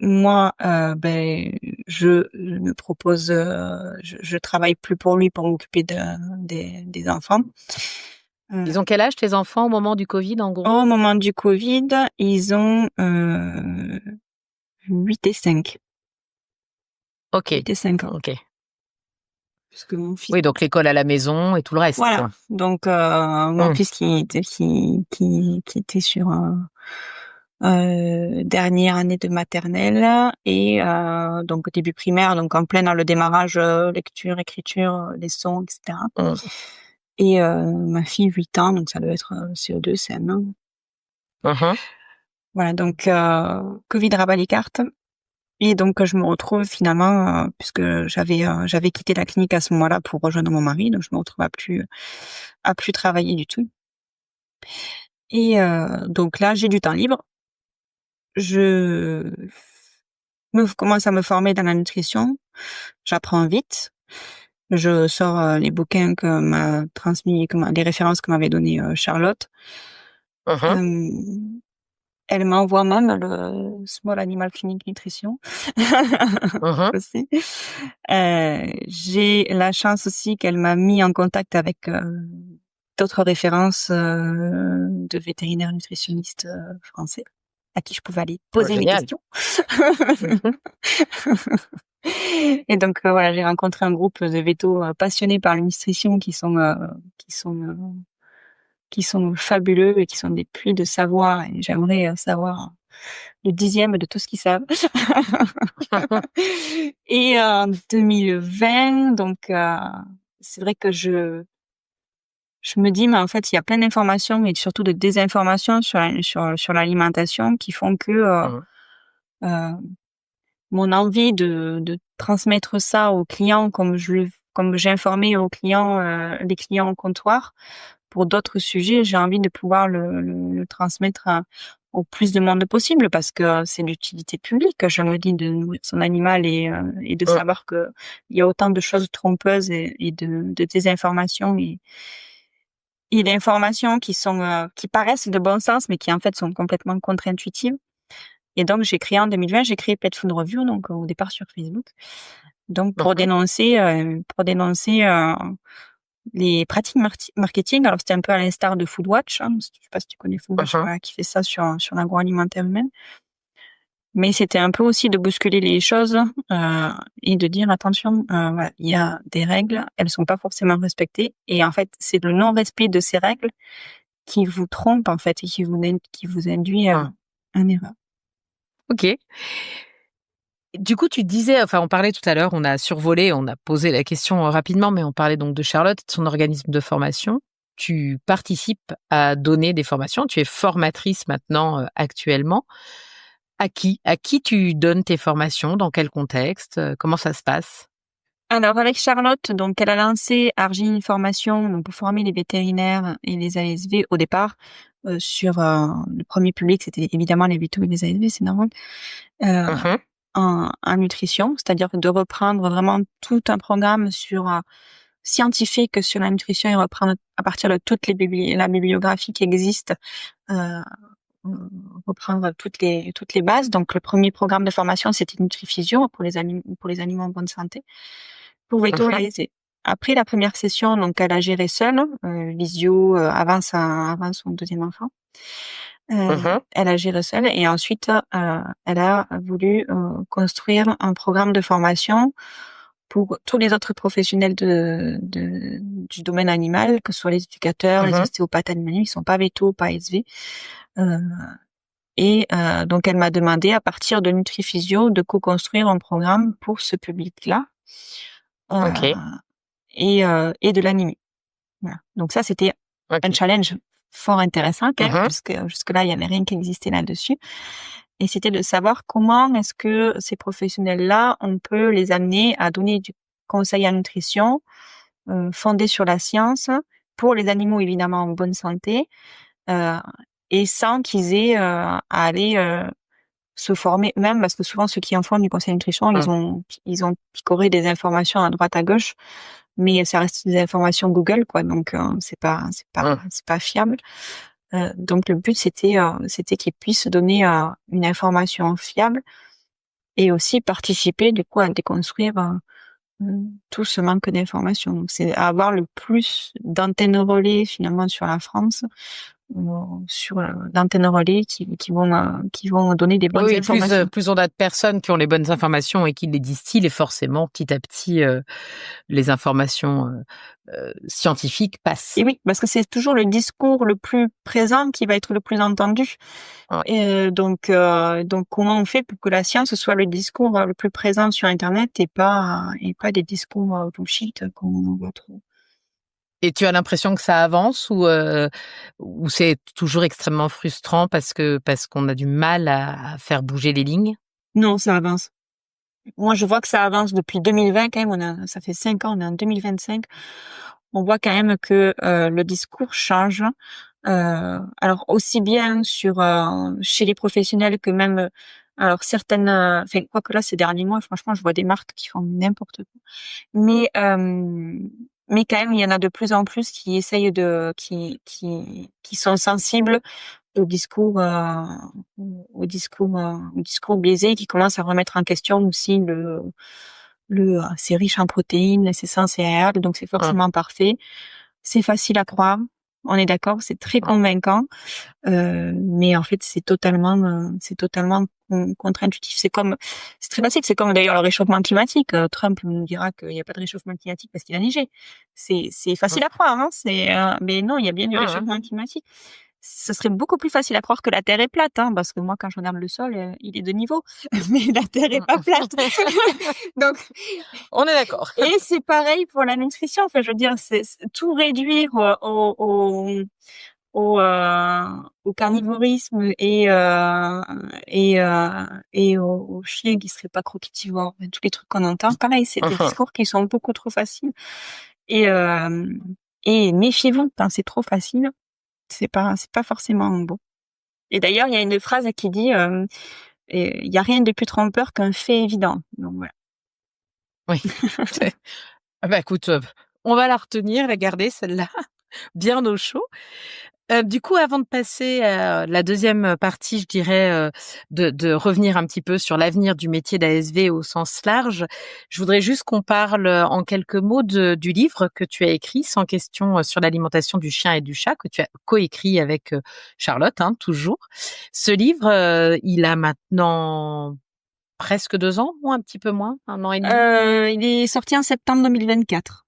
Moi, je me propose, je travaille plus pour lui pour m'occuper des enfants. Ils ont Heu, quel âge tes enfants au moment du covid, en Au gros? moment du covid, ils ont, 8 et 5. OK, 8 et 5 ans. OK. Puisque mon fils Oui, donc l'école à la maison et tout le reste, voilà, quoi. donc mon Mmh. fils qui était sur, dernière année de maternelle et donc début primaire, donc en plein dans le démarrage, lecture, écriture, les sons et cetera Mmh. et ma fille 8 ans, donc ça doit être, CE2, CM1. Mmh mh. Voilà donc covid rabat les cartes et donc je me retrouve finalement, puisque j'avais quitté la clinique à ce moment-là pour rejoindre mon mari, donc je me retrouve à plus travailler du tout et donc là, j'ai du temps libre. Je commence à me former dans la nutrition. J'apprends vite. Je sors, les bouquins que m'a transmis que m'a les références que m'avait donné, Charlotte. Mmh. Hem, Elle m'envoie même le Small Animal Clinic Nutrition Mmh. aussi. J'ai la chance aussi qu'elle m'a mis en contact avec, d'autres références, de vétérinaires nutritionnistes, français, à qui je pouvais aller Oh poser mes génial. questions. Mmh mh. Et donc, voilà, j'ai rencontré un groupe de vétos, passionnés par la nutrition qui sont, heu, qui sont fabuleux et qui sont des puits de savoir et j'aimerais, savoir le 10e de tout ce qu'ils savent. Et en 2020, donc, c'est vrai que je me dis: «Mais en fait, il y a plein d'informations, mais surtout de désinformations sur l'alimentation qui font que, Mmh. heu, mon envie de transmettre ça aux clients comme j'informais aux clients, les clients au comptoir, pour d'autres sujets, j'ai envie de pouvoir le transmettre au plus de monde possible parce que c'est d'utilité publique, je me dis, de nourrir son animal et de Mmh. savoir qu'il y a autant de choses trompeuses et de désinformation et d'informations qui paraissent de bon sens, mais qui en fait sont complètement contre-intuitives. Et donc j'ai créé en 2020, j'ai créé Pet Food Review, donc au départ sur Facebook, donc pour Mhm. dénoncer les pratiques marketing. Alors c'était un peu à l'instar de Foodwatch, hein, je sais pas si tu connais Foodwatch, Mhm. voilà, qui fait ça sur l'agroalimentaire humaine. Mais c'était un peu aussi de bousculer les choses et de dire attention, voilà, il y a des règles, elles sont pas forcément respectées, et en fait c'est le non-respect de ces règles qui vous trompe en fait et qui vous induit Mhm. en erreur. Ok. Du coup, tu disais, enfin, on parlait tout à l'heure, on a survolé, on a posé la question rapidement, mais on parlait donc de Charlotte, de son organisme de formation. Tu participes à donner des formations. Tu es formatrice maintenant, actuellement. À qui? À qui tu donnes tes formations? Dans quel contexte? Comment ça se passe? Alors avec Charlotte, donc elle a lancé Argine Formation, donc pour former les vétérinaires et les ASV au départ sur le premier public, c'était évidemment les vétos et les ASV, c'est normal, euh, Mhm. en nutrition, c'est-à-dire de reprendre vraiment tout un programme sur scientifique sur la nutrition et reprendre à partir de toutes la bibliographie qui existe, euh, reprendre toutes les bases. Donc le premier programme de formation, c'était Nutriphysio pour les animaux en bonne santé. Pour Veto Mhm. réalisé. Après la première session, donc elle a géré seule, visio avant son deuxième enfant. Mhm. Elle a géré seule et ensuite elle a voulu construire un programme de formation pour tous les autres professionnels du domaine animal, que ce soit les éducateurs, les Mhm. ostéopathes animaliers, ils sont pas véto, pas SV. Euh, donc elle m'a demandé à partir de Nutriphysio de co-construire un programme pour ce public-là. Ok. Euh, et de l'animer. Voilà. Donc ça, c'était un Ok. challenge fort intéressant quand même, Mhm. puisque jusque-là, il n'y avait rien qui existait là-dessus. Et c'était de savoir comment est-ce que ces professionnels-là, on peut les amener à donner du conseil en nutrition fondé sur la science pour les animaux évidemment en bonne santé euh, et sans qu'ils aient à aller se former eux-mêmes, parce que souvent ceux qui en font du conseil nutrition, Mhm. ils ont picoré des informations à droite à gauche, mais ça reste des informations Google, quoi. Donc Mhm. c'est pas fiable. Donc le but c'était qu'ils puissent donner une information fiable et aussi participer du coup à déconstruire tout ce manque d'informations. Donc c'est avoir le plus d'antennes relais finalement sur la France, sur d'antennes relais qui vont donner des bonnes Oui, informations. plus on a de personnes qui ont les bonnes informations et qui les distillent, et forcément, petit à petit, les informations scientifiques Et passent. oui, parce que c'est toujours le discours le plus présent qui va être le plus entendu. Ouais. Et donc comment on fait pour que la science soit le discours le plus présent sur Internet et pas des discours bullshit qu'on voit trop. Et tu as l'impression que ça avance, ou c'est toujours extrêmement frustrant parce qu'on a du mal à faire bouger les lignes? Non, ça avance. Moi, je vois que ça avance depuis 2020 quand même. Ça fait 5 ans, on est en 2025. On voit quand même que le discours change. Alors aussi bien chez les professionnels que même alors certaines. Enfin, quoique là, ces derniers mois, franchement, je vois des marques qui font n'importe quoi. Mais mais quand même, il y en a de plus en plus qui essayent qui sont sensibles au discours au discours biaisé, qui commence à remettre en question aussi c'est riche en protéines, c'est sans céréales, donc c'est Mmh, forcément parfait. C'est facile à croire, on est d'accord, c'est très mmh, convaincant, mais en fait c'est totalement contre-intuitif. C'est très facile, c'est comme d'ailleurs le réchauffement climatique. Trump nous dira qu'il n'y a pas de réchauffement climatique parce qu'il a neigé. C'est mmh, facile à croire, hein, mais non, il y a bien du mmh mh. réchauffement climatique. Ce serait beaucoup plus facile à croire que la Terre est plate, hein, parce que moi, quand je regarde le sol, il est de niveau, mais la Terre est pas plate. Donc, On est d'accord. et c'est pareil pour la nutrition. Enfin, je veux dire, c'est tout réduire au carnivorisme et aux chiens qui seraient pas croquitivores. Enfin, tous les trucs qu'on entend. Pareil, c'est des Mmh. discours qui sont beaucoup trop faciles. Et, euh, et méfiez-vous, quand c'est trop facile, c'est pas forcément bon. Et d'ailleurs, il y a une phrase qui dit il y a rien de plus trompeur qu'un fait évident. Donc voilà. Oui. Ah bah, écoute, on va la retenir, la garder celle-là. bien au chaud. Du coup, avant de passer à la deuxième partie, je dirais, de revenir un petit peu sur l'avenir du métier d'ASV au sens large, je voudrais juste qu'on parle en quelques mots du livre que tu as écrit, Sans question sur l'alimentation du chien et du chat, que tu as coécrit avec Charlotte, hein, toujours. Ce livre, il a maintenant presque 2 ans ou un petit peu moins, 1 an et demi? Il est sorti en septembre 2024.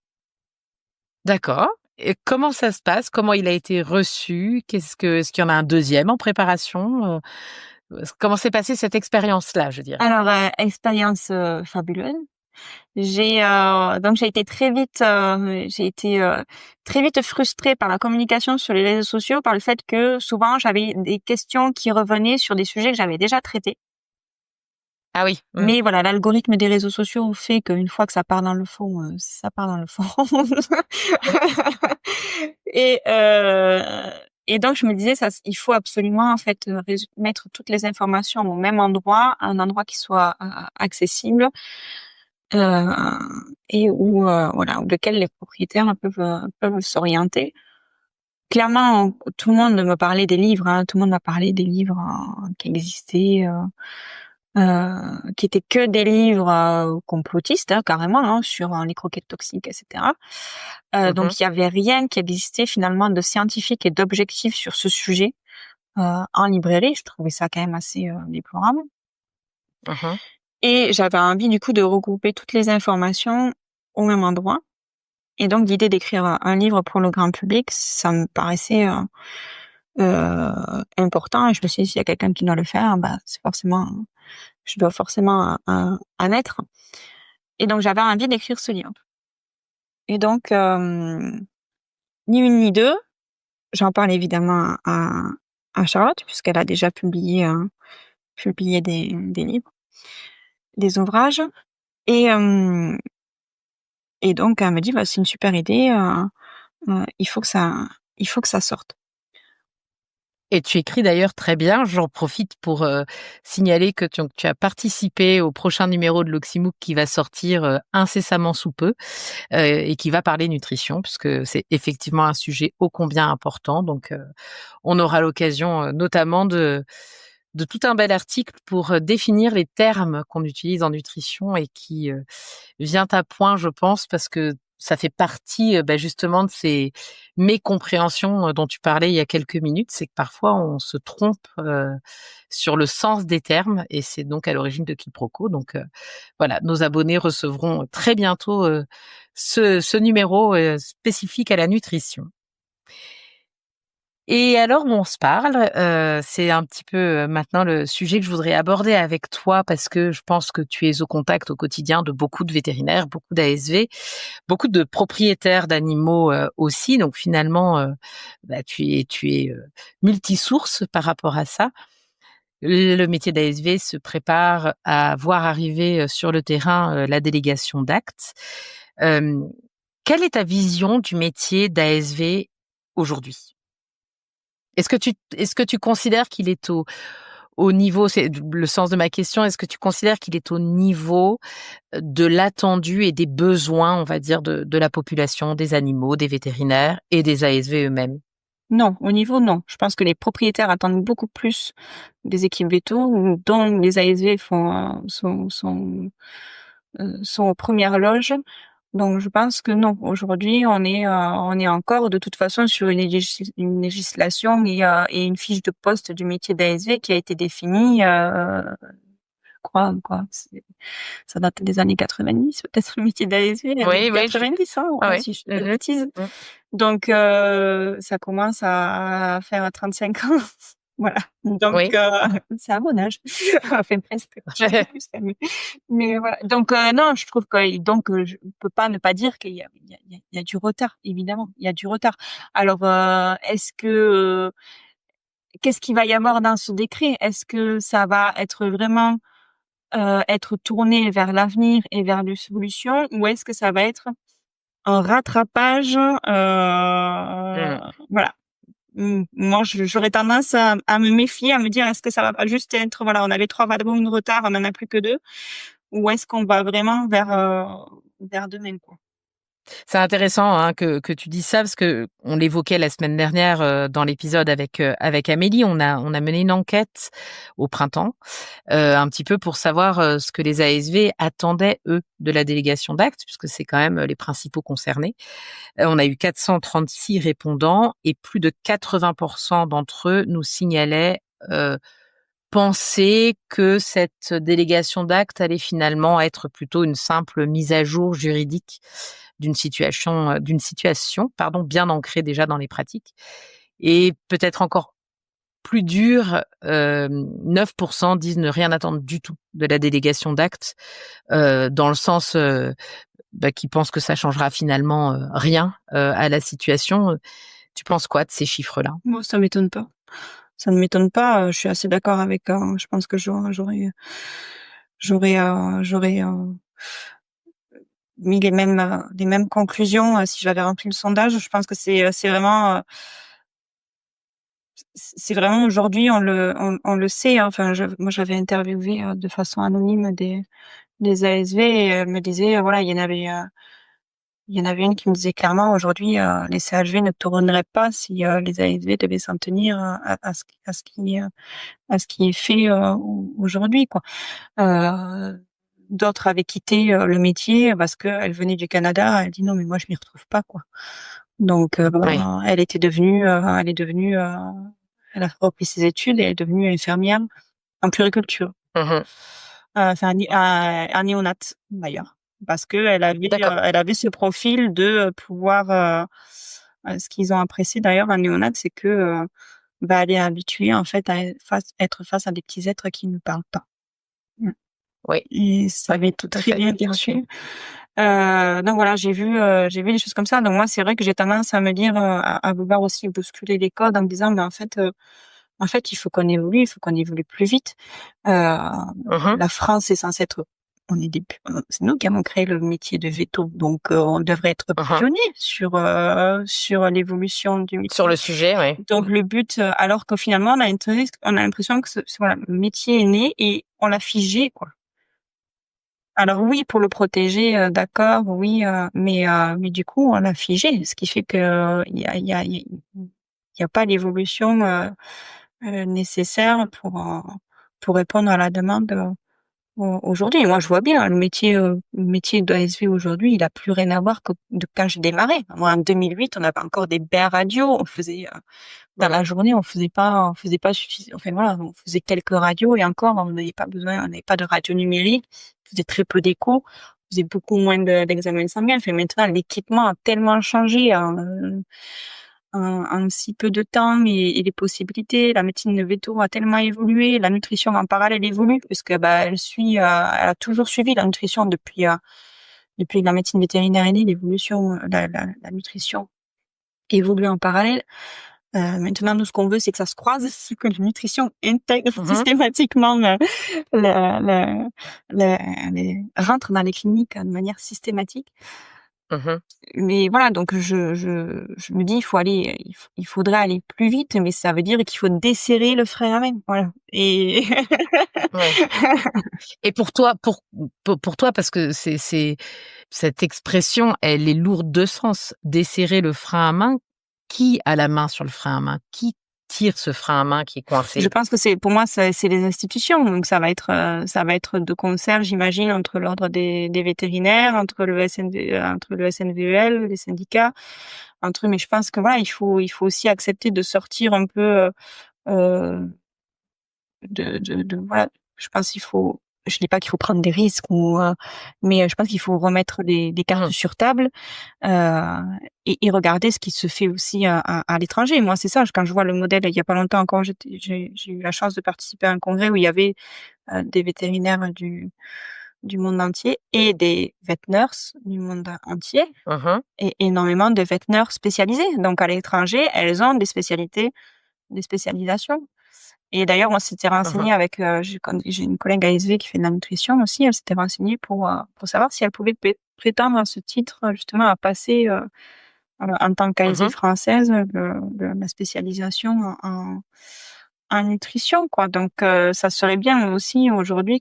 D'accord. Et comment ça se passe? Comment il a été reçu? Est-ce qu'il y en a un deuxième en préparation? Comment s'est passée cette expérience-là, je dirais? Alors, expérience fabuleuse. J'ai été très vite frustrée par la communication sur les réseaux sociaux, par le fait que souvent j'avais des questions qui revenaient sur des sujets que j'avais déjà traités. Ah oui. Mmh. Mais voilà, l'algorithme des réseaux sociaux fait qu'une fois que ça part dans le fond, ça part dans le fond. Et heu et donc je me disais ça, il faut absolument en fait, mettre toutes les informations au même endroit, un endroit qui soit accessible, et où, voilà, lequel les propriétaires peuvent s'orienter. Clairement, tout le monde me parlait des livres, hein, tout le monde m'a parlé des livres, qui existaient, qui étaient que des livres complotistes, hein, carrément, hein, sur les croquettes toxiques, etc. Mmh. Donc il y avait rien qui existait finalement de scientifique et d'objectif sur ce sujet en librairie. Je trouvais ça quand même assez déplorable. Mmh. Et j'avais envie du coup de regrouper toutes les informations au même endroit. Et donc l'idée d'écrire un livre pour le grand public, ça me paraissait important. Et je me suis dit, s'il y a quelqu'un qui doit le faire, bah c'est forcément, je dois forcément en être. Et donc j'avais envie d'écrire ce livre. Et donc ni une ni deux, j'en parle évidemment à Charlotte puisqu'elle a déjà publié des livres, des ouvrages. Et et donc elle me dit: «Bah, c'est une super idée, il faut que ça sorte». Et tu écris d'ailleurs très bien. J'en profite pour, signaler que tu as participé au prochain numéro de l'Oxymook qui va sortir, incessamment sous peu, et qui va parler nutrition puisque c'est effectivement un sujet ô combien important. Donc, on aura l'occasion, notamment de tout un bel article pour, définir les termes qu'on utilise en nutrition et qui, vient à point, je pense, parce que ça fait partie, justement de ces mécompréhensions, dont tu parlais il y a quelques minutes. C'est que parfois on se trompe, sur le sens des termes et c'est donc à l'origine de quiproquos. Donc, voilà, nos abonnés recevront très bientôt, ce numéro, spécifique à la nutrition. Et alors, on se parle, c'est un petit peu, maintenant le sujet que je voudrais aborder avec toi parce que je pense que tu es au contact au quotidien de beaucoup de vétérinaires, beaucoup d'ASV, beaucoup de propriétaires d'animaux, aussi. Donc finalement, tu es multisource par rapport à ça. Le métier d'ASV se prépare à voir arriver, sur le terrain, la délégation d'actes. Hem, Quelle est ta vision du métier d'ASV aujourd'hui? Est-ce que tu considères qu'il est au niveau, c'est le sens de ma question, est-ce que tu considères qu'il est au niveau de l'attendu et des besoins, on va dire, de la population, des animaux, des vétérinaires et des ASV eux-mêmes? Non, au niveau non. Je pense que les propriétaires attendent beaucoup plus des équipes véto, dont les ASV sont aux premières loges. Donc je pense que non. Aujourd'hui, on est encore de toute façon sur une législation et une fiche de poste du métier d'ASV qui a été définie, je crois quoi, ça date des années 90 peut-être le métier d'ASV, début Oui, oui, 90, hein, ah ouais, oui. si je dis Mmh pas de mh. bêtises. Mmh. Donc ça commence à faire 35 ans. Voilà, donc Oui. c'est à mon âge, enfin presque, je suis plus quand même. Mais voilà, donc non, je trouve que donc je peux pas ne pas dire qu'il y a du retard, évidemment, il y a du retard. Alors est-ce que qu'est-ce qu'il va y avoir dans ce décret? Est-ce que ça va être vraiment être tourné vers l'avenir et vers des solutions ou est-ce que ça va être un rattrapage, Mmh. voilà. Moi, j'aurais tendance à me méfier, à me dire: «Est-ce que ça va pas juste être, voilà, on avait 3 wagons de retard, on en a plus que 2 ou est-ce qu'on va vraiment vers demain, quoi?» C'est intéressant hein, que tu dises ça parce que on l'évoquait la semaine dernière dans l'épisode avec Amélie. On a mené une enquête au printemps, un petit peu pour savoir ce que les ASV attendaient eux de la délégation d'actes, puisque c'est quand même les principaux concernés. On a eu 436 répondants et plus de 80% d'entre eux nous signalaient penser que cette délégation d'actes allait finalement être plutôt une simple mise à jour juridique d'une situation bien ancrée déjà dans les pratiques. Et peut-être encore plus dur, 9% disent ne rien attendre du tout de la délégation d'actes, dans le sens qu'ils pensent que ça changera finalement rien à la situation. Tu penses quoi de ces chiffres-là? Moi, ça m'étonne pas. Ça ne m'étonne pas. Je suis assez d'accord avec. Je pense que j'aurais mis les mêmes conclusions si j'avais rempli le sondage. Je pense que c'est vraiment aujourd'hui on le sait. Hein. Enfin, moi j'avais interviewé de façon anonyme des ASV et elle me disait voilà il y en avait une qui me disait clairement aujourd'hui les CHV ne tourneraient pas si les ASV devaient s'en tenir à ce qui est fait aujourd'hui quoi. D'autres avaient quitté le métier parce qu'elle venait du Canada. Elle dit non mais moi je m'y retrouve pas quoi. Donc Oui. elle a repris ses études et elle est devenue infirmière en puériculture. Mmh. Enfin en néonat d'ailleurs parce que D'accord. elle avait ce profil de pouvoir ce qu'ils ont apprécié d'ailleurs en néonat c'est que elle est habituée en fait à être face à des petits êtres qui ne parlent pas. Mmh. Oui, Et ça avait tout à très fait. bien perçu. Donc voilà, j'ai vu des choses comme ça. Donc moi, c'est vrai que j'ai tendance à me dire, à vouloir aussi bousculer les codes en me disant, mais en fait, il faut qu'on évolue plus vite. Mmh. La France est censée être, c'est nous qui avons créé le métier de veto, donc on devrait être Mmh. pionnier sur l'évolution du Sur métier. le sujet, oui. Donc le but, alors que finalement, on a l'impression que voilà, le métier est né et on l'a figé, quoi. Alors oui, pour le protéger, d'accord, oui, mais du coup, on l'a figé, ce qui fait que il y a pas l'évolution nécessaire pour répondre à la demande aujourd'hui. Et moi, je vois bien le métier d'ASV aujourd'hui, il a plus rien à voir que de quand j'ai démarré. Moi, en 2008, on avait encore des baies radio, on faisait dans la journée, on faisait pas suffisant. Enfin voilà, on faisait quelques radios et encore, on n'avait pas de radio numérique, on faisait très peu d'écho, on faisait beaucoup moins d'examens sanguins. Enfin maintenant, l'équipement a tellement changé en si peu de temps et les possibilités. La médecine de veto a tellement évolué, la nutrition en parallèle évolue puisque elle a toujours suivi la nutrition depuis que la médecine vétérinaire est née, la nutrition évolue en parallèle. Maintenant, nous, ce qu'on veut, c'est que ça se croise, c'est que la nutrition intègre Mmh. systématiquement rentre dans les cliniques de manière systématique. Mmh. Mais voilà, donc je me dis, il faudrait aller plus vite, mais ça veut dire qu'il faut desserrer le frein à main, voilà. Et Oui. Et pour toi, parce que c'est cette expression, elle est lourde de sens. Desserrer le frein à main, qui a la main sur le frein à main? Qui tire ce frein à main qui est je coincé? pense que pour moi, c'est les institutions. Donc ça va être de concert, j'imagine, entre l'ordre des vétérinaires, entre le SNVEL, les syndicats, mais je pense que voilà, il faut aussi accepter de sortir un peu, euh, voilà. Je pense qu'il faut, je dis pas qu'il faut prendre des risques mais je pense qu'il faut remettre des cartes Mmh. sur table, euh, et regarder ce qui se fait aussi à l'étranger. Moi, c'est ça, quand je vois le modèle, il y a pas longtemps encore, j'ai eu la chance de participer à un congrès où il y avait des vétérinaires du monde entier et des vet nurses du monde entier Mmh. et énormément de vet nurses spécialisées. Donc, à l'étranger, elles ont des spécialisations. Et d'ailleurs, on s'était Mmh. renseigné avec, j'ai une collègue ASV qui fait de la nutrition aussi, elle s'était renseignée pour savoir si elle pouvait prétendre à ce titre, justement, à passer, en tant qu'ASV Mmh. française, la spécialisation en nutrition, quoi. Donc, ça serait bien aussi aujourd'hui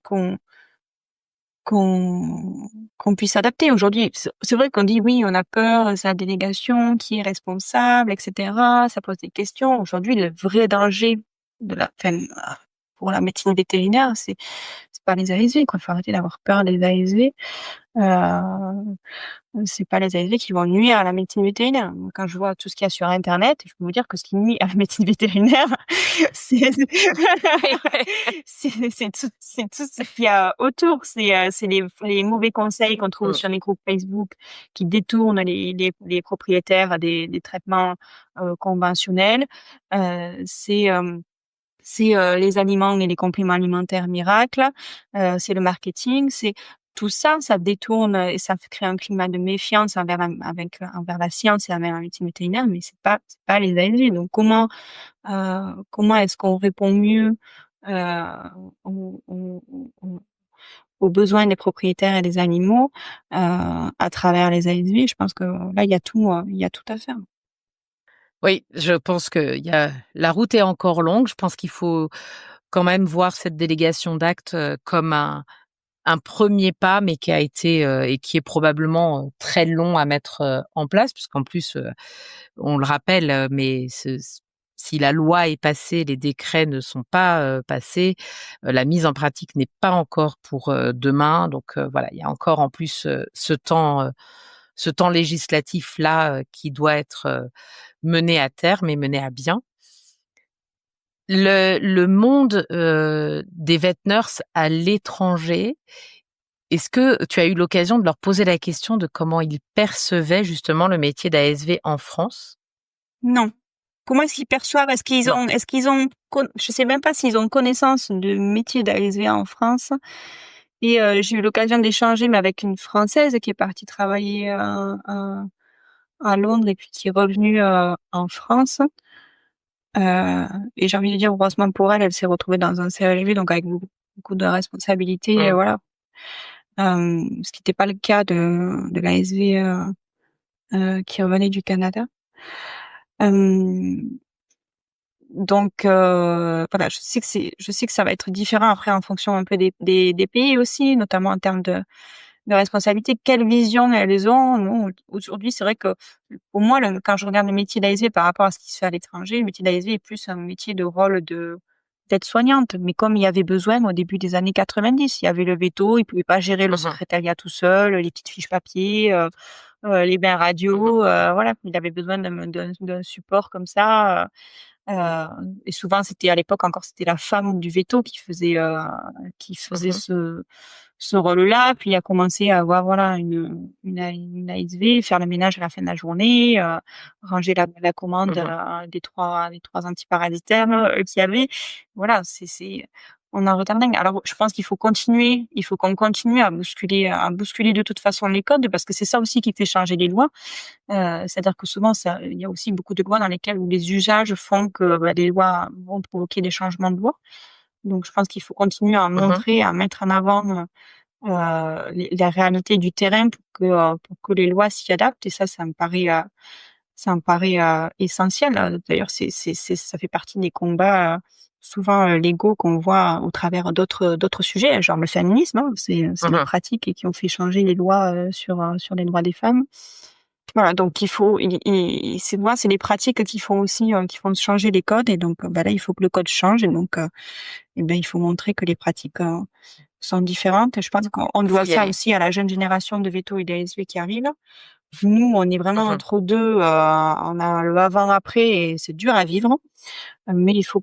qu'on puisse s'adapter. Aujourd'hui, c'est vrai qu'on dit oui, on a peur, c'est la délégation qui est responsable, etc. Ça pose des questions. Aujourd'hui, le vrai danger pour la médecine vétérinaire, c'est pas les ASV, quoi. Faut arrêter d'avoir peur des ASV. C'est pas les ASV qui vont nuire à la médecine vétérinaire. Quand je vois tout ce qu'il y a sur Internet, je peux vous dire que ce qui nuit à la médecine vétérinaire, c'est c'est tout ce qu'il y a autour. C'est les mauvais conseils qu'on trouve sur les groupes Facebook qui détournent les propriétaires des traitements conventionnels. C'est les aliments et les compléments alimentaires miracles, c'est le marketing, c'est tout ça, ça détourne et ça crée un climat de méfiance envers la science et envers la médecine vétérinaire, mais c'est pas les ASV. Donc comment est-ce qu'on répond mieux aux, aux, aux- aux besoins des propriétaires et des animaux à travers les ASV? Je pense que là il y a tout à faire. Oui, je pense que la route est encore longue. Je pense qu'il faut quand même voir cette délégation d'actes, comme un premier pas, mais qui a été, et qui est probablement, très long à mettre, en place, puisqu'en plus, on le rappelle, mais si la loi est passée, les décrets ne sont pas, passés, la mise en pratique n'est pas encore pour, demain. Donc, voilà, il y a encore en plus, ce temps législatif-là, qui doit être, mené à terme et mené à bien. Le monde, des vet nurses à l'étranger, est-ce que tu as eu l'occasion de leur poser la question de comment ils percevaient justement le métier d'ASV en France? Non. Comment est-ce qu'ils perçoivent? Non. Je sais même pas s'ils ont connaissance du métier d'ASV en France. Et j'ai eu l'occasion d'échanger, mais avec une Française qui est partie travailler à Londres et puis qui est revenue en France. Et j'ai envie de dire, heureusement pour elle, elle s'est retrouvée dans un CHV, donc avec beaucoup de responsabilités, et Mmh. voilà. Ce qui n'était pas le cas de l'ASV qui revenait du Canada. Euh, Donc voilà, je sais que ça va être différent après en fonction un peu des pays aussi, notamment en termes de responsabilité. Quelle vision elles ont? Nous, aujourd'hui, c'est vrai que pour moi, quand je regarde le métier d'ASV par rapport à ce qui se fait à l'étranger, le métier d'ASV est plus un métier de rôle de d'aide-soignante. Mais comme il y avait besoin au début des années 90, il y avait le veto, il pouvait pas gérer le Mmh. secrétariat tout seul, les petites fiches papier, les bains Mmh. radio, voilà, il avait besoin d'un support comme ça. Et souvent, c'était à l'époque encore, c'était la femme du veto qui faisait Mmh. ce rôle-là. Puis, il a commencé à avoir, voilà, une ASV, faire le ménage à la fin de la journée, ranger la commande Mmh. des trois antiparasitaires qu'il y avait. Voilà, on a un retard dingue. Alors, je pense il faut qu'on continue à bousculer de toute façon les codes, parce que c'est ça aussi qui fait changer les lois. C'est-à-dire que souvent, il y a aussi beaucoup de lois dans lesquelles où les usages font que les lois vont provoquer des changements de loi. Donc, je pense qu'il faut continuer à Mmh. montrer, à mettre en avant la réalité du terrain pour que les lois s'y adaptent. Et ça me paraît essentiel. D'ailleurs, ça fait partie des combats souvent légaux qu'on voit au travers d'autres sujets, genre le féminisme. Hein. C'est des Mmh. pratiques qui ont fait changer les lois sur les droits des femmes. Voilà, donc c'est les pratiques qui font aussi, qui font changer les codes, et donc, là, il faut que le code change, et donc, il faut montrer que les pratiques, sont différentes. Et je pense qu'on Faut doit y ça aller. aussi à la jeune génération de vétos et d'ASV qui arrive. Nous, on est vraiment Mmh. entre deux, on a le avant-après et c'est dur à vivre. Mais Mmh. il faut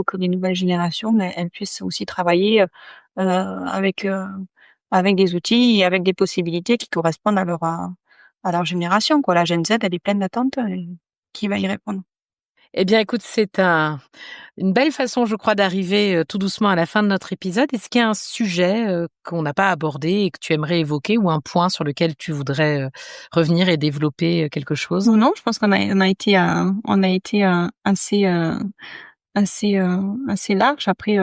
que les nouvelles générations, elles puissent aussi travailler, avec, avec des outils et avec des possibilités qui correspondent à leur génération, quoi. La Gen Z, elle est pleine d'attentes, et qui va y répondre? Eh bien, écoute, c'est une belle façon, je crois, d'arriver, tout doucement à la fin de notre épisode. Est-ce qu'il y a un sujet, qu'on n'a pas abordé et que tu aimerais évoquer, ou un point sur lequel tu voudrais, revenir et développer, quelque chose? Non, non, je pense on a été, assez large. Après,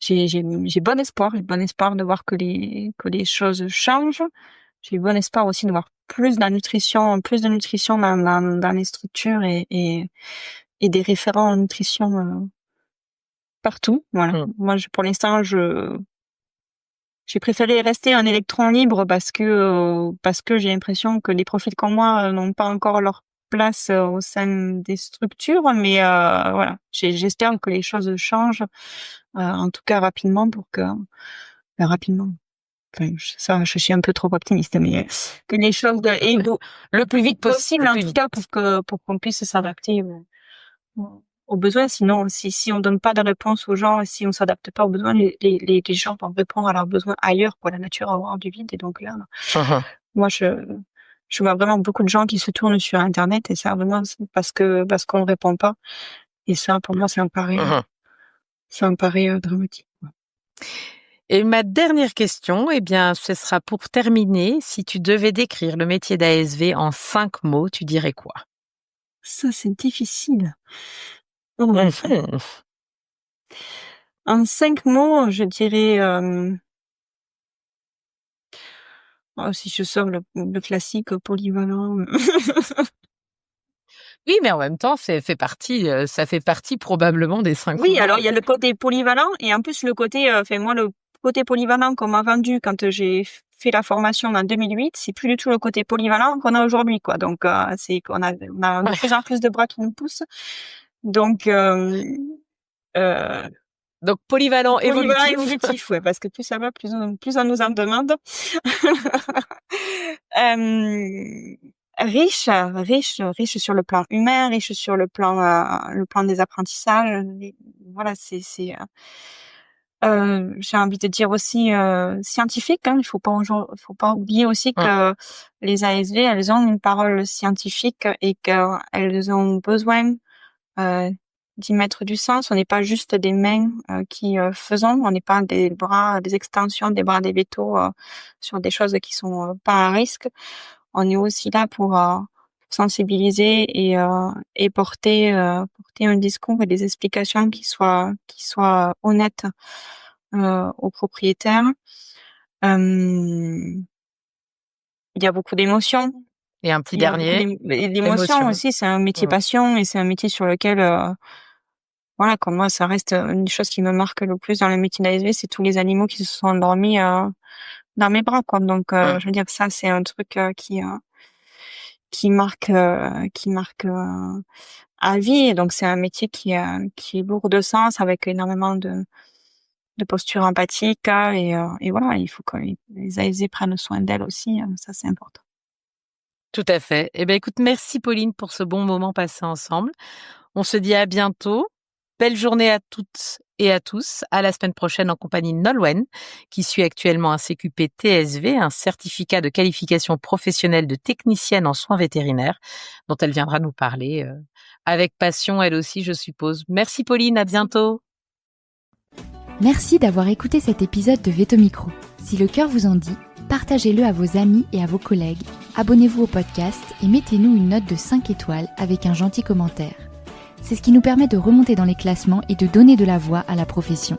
j'ai bon espoir de voir que les choses changent. J'ai bon espoir aussi de voir plus de nutrition dans les structures, et des référents en nutrition partout. Voilà. Mmh. Moi, pour l'instant, j'ai préféré rester un électron libre parce que j'ai l'impression que les profils comme moi n'ont pas encore leur place au sein des structures, mais voilà, j'espère que les choses changent, en tout cas rapidement rapidement. Enfin, je suis un peu trop optimiste, mais que les choses aillent le plus vite possible, en tout cas, pour qu'on puisse s'adapter aux besoins. Sinon, si on donne pas de réponse aux gens, si on s'adapte pas aux besoins, les gens vont répondre à leurs besoins ailleurs, la nature a horreur du vide. Et donc là, moi, je vois vraiment beaucoup de gens qui se tournent sur Internet, et ça, vraiment, c'est parce qu'on répond pas. Et ça, pour moi, ça me paraît dramatique. Et ma dernière question, eh bien, ce sera pour terminer. Si tu devais décrire le métier d'ASV en 5 mots, tu dirais quoi? Ça, c'est difficile. En 5 mots, je dirais, si je sors le classique polyvalent. Oui, mais en même temps, ça fait partie probablement des 5 mots. Oui, alors il y a le côté polyvalent et en plus le côté, moi le côté polyvalent qu'on m'a vendu quand j'ai fait la formation en 2008, c'est plus du tout le côté polyvalent qu'on a aujourd'hui, quoi. Donc c'est qu'on a de plus en plus de bras qui nous poussent. Donc Donc polyvalent évolutif, ouais, parce que plus ça va, plus on nous en demande. Riche sur le plan humain, riche sur le plan des apprentissages. Voilà, j'ai envie de dire aussi scientifique. Il faut pas oublier aussi que les ASV, elles ont une parole scientifique et qu'elles ont besoin d'y mettre du sens. On n'est pas juste des mains qui faisons, on n'est pas des bras, des extensions des bras des vétos sur des choses qui sont pas à risque. On est aussi là pour sensibiliser et porter un discours et des explications qui soient honnêtes aux propriétaires. Il y a beaucoup d'émotions. Et un petit dernier. L'émotion aussi, c'est un métier passion et c'est un métier sur lequel, voilà, comme moi, ça reste une des choses qui me marque le plus dans le métier d'ASV, c'est tous les animaux qui se sont endormis dans mes bras, quoi. Donc, je veux dire que ça, c'est un truc qui marque à vie. Et donc, c'est un métier qui est lourd de sens, avec énormément de posture empathique, et voilà, il faut que les ASV prennent soin d'elles aussi. Ça, c'est important. Tout à fait. Eh bien, écoute, merci Pauline pour ce bon moment passé ensemble. On se dit à bientôt. Belle journée à toutes et à tous. À la semaine prochaine en compagnie de Nolwenn, qui suit actuellement un CQP TSV, un certificat de qualification professionnelle de technicienne en soins vétérinaires, dont elle viendra nous parler avec passion, elle aussi, je suppose. Merci Pauline, à bientôt. Merci d'avoir écouté cet épisode de Vétomicro. Si le cœur vous en dit, partagez-le à vos amis et à vos collègues, abonnez-vous au podcast et mettez-nous une note de 5 étoiles avec un gentil commentaire. C'est ce qui nous permet de remonter dans les classements et de donner de la voix à la profession.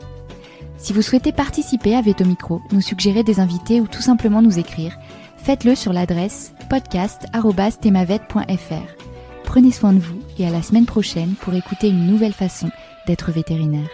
Si vous souhaitez participer à Vétomicro, nous suggérer des invités ou tout simplement nous écrire, faites-le sur l'adresse podcast@themavet.fr. Prenez soin de vous et à la semaine prochaine pour écouter une nouvelle façon d'être vétérinaire.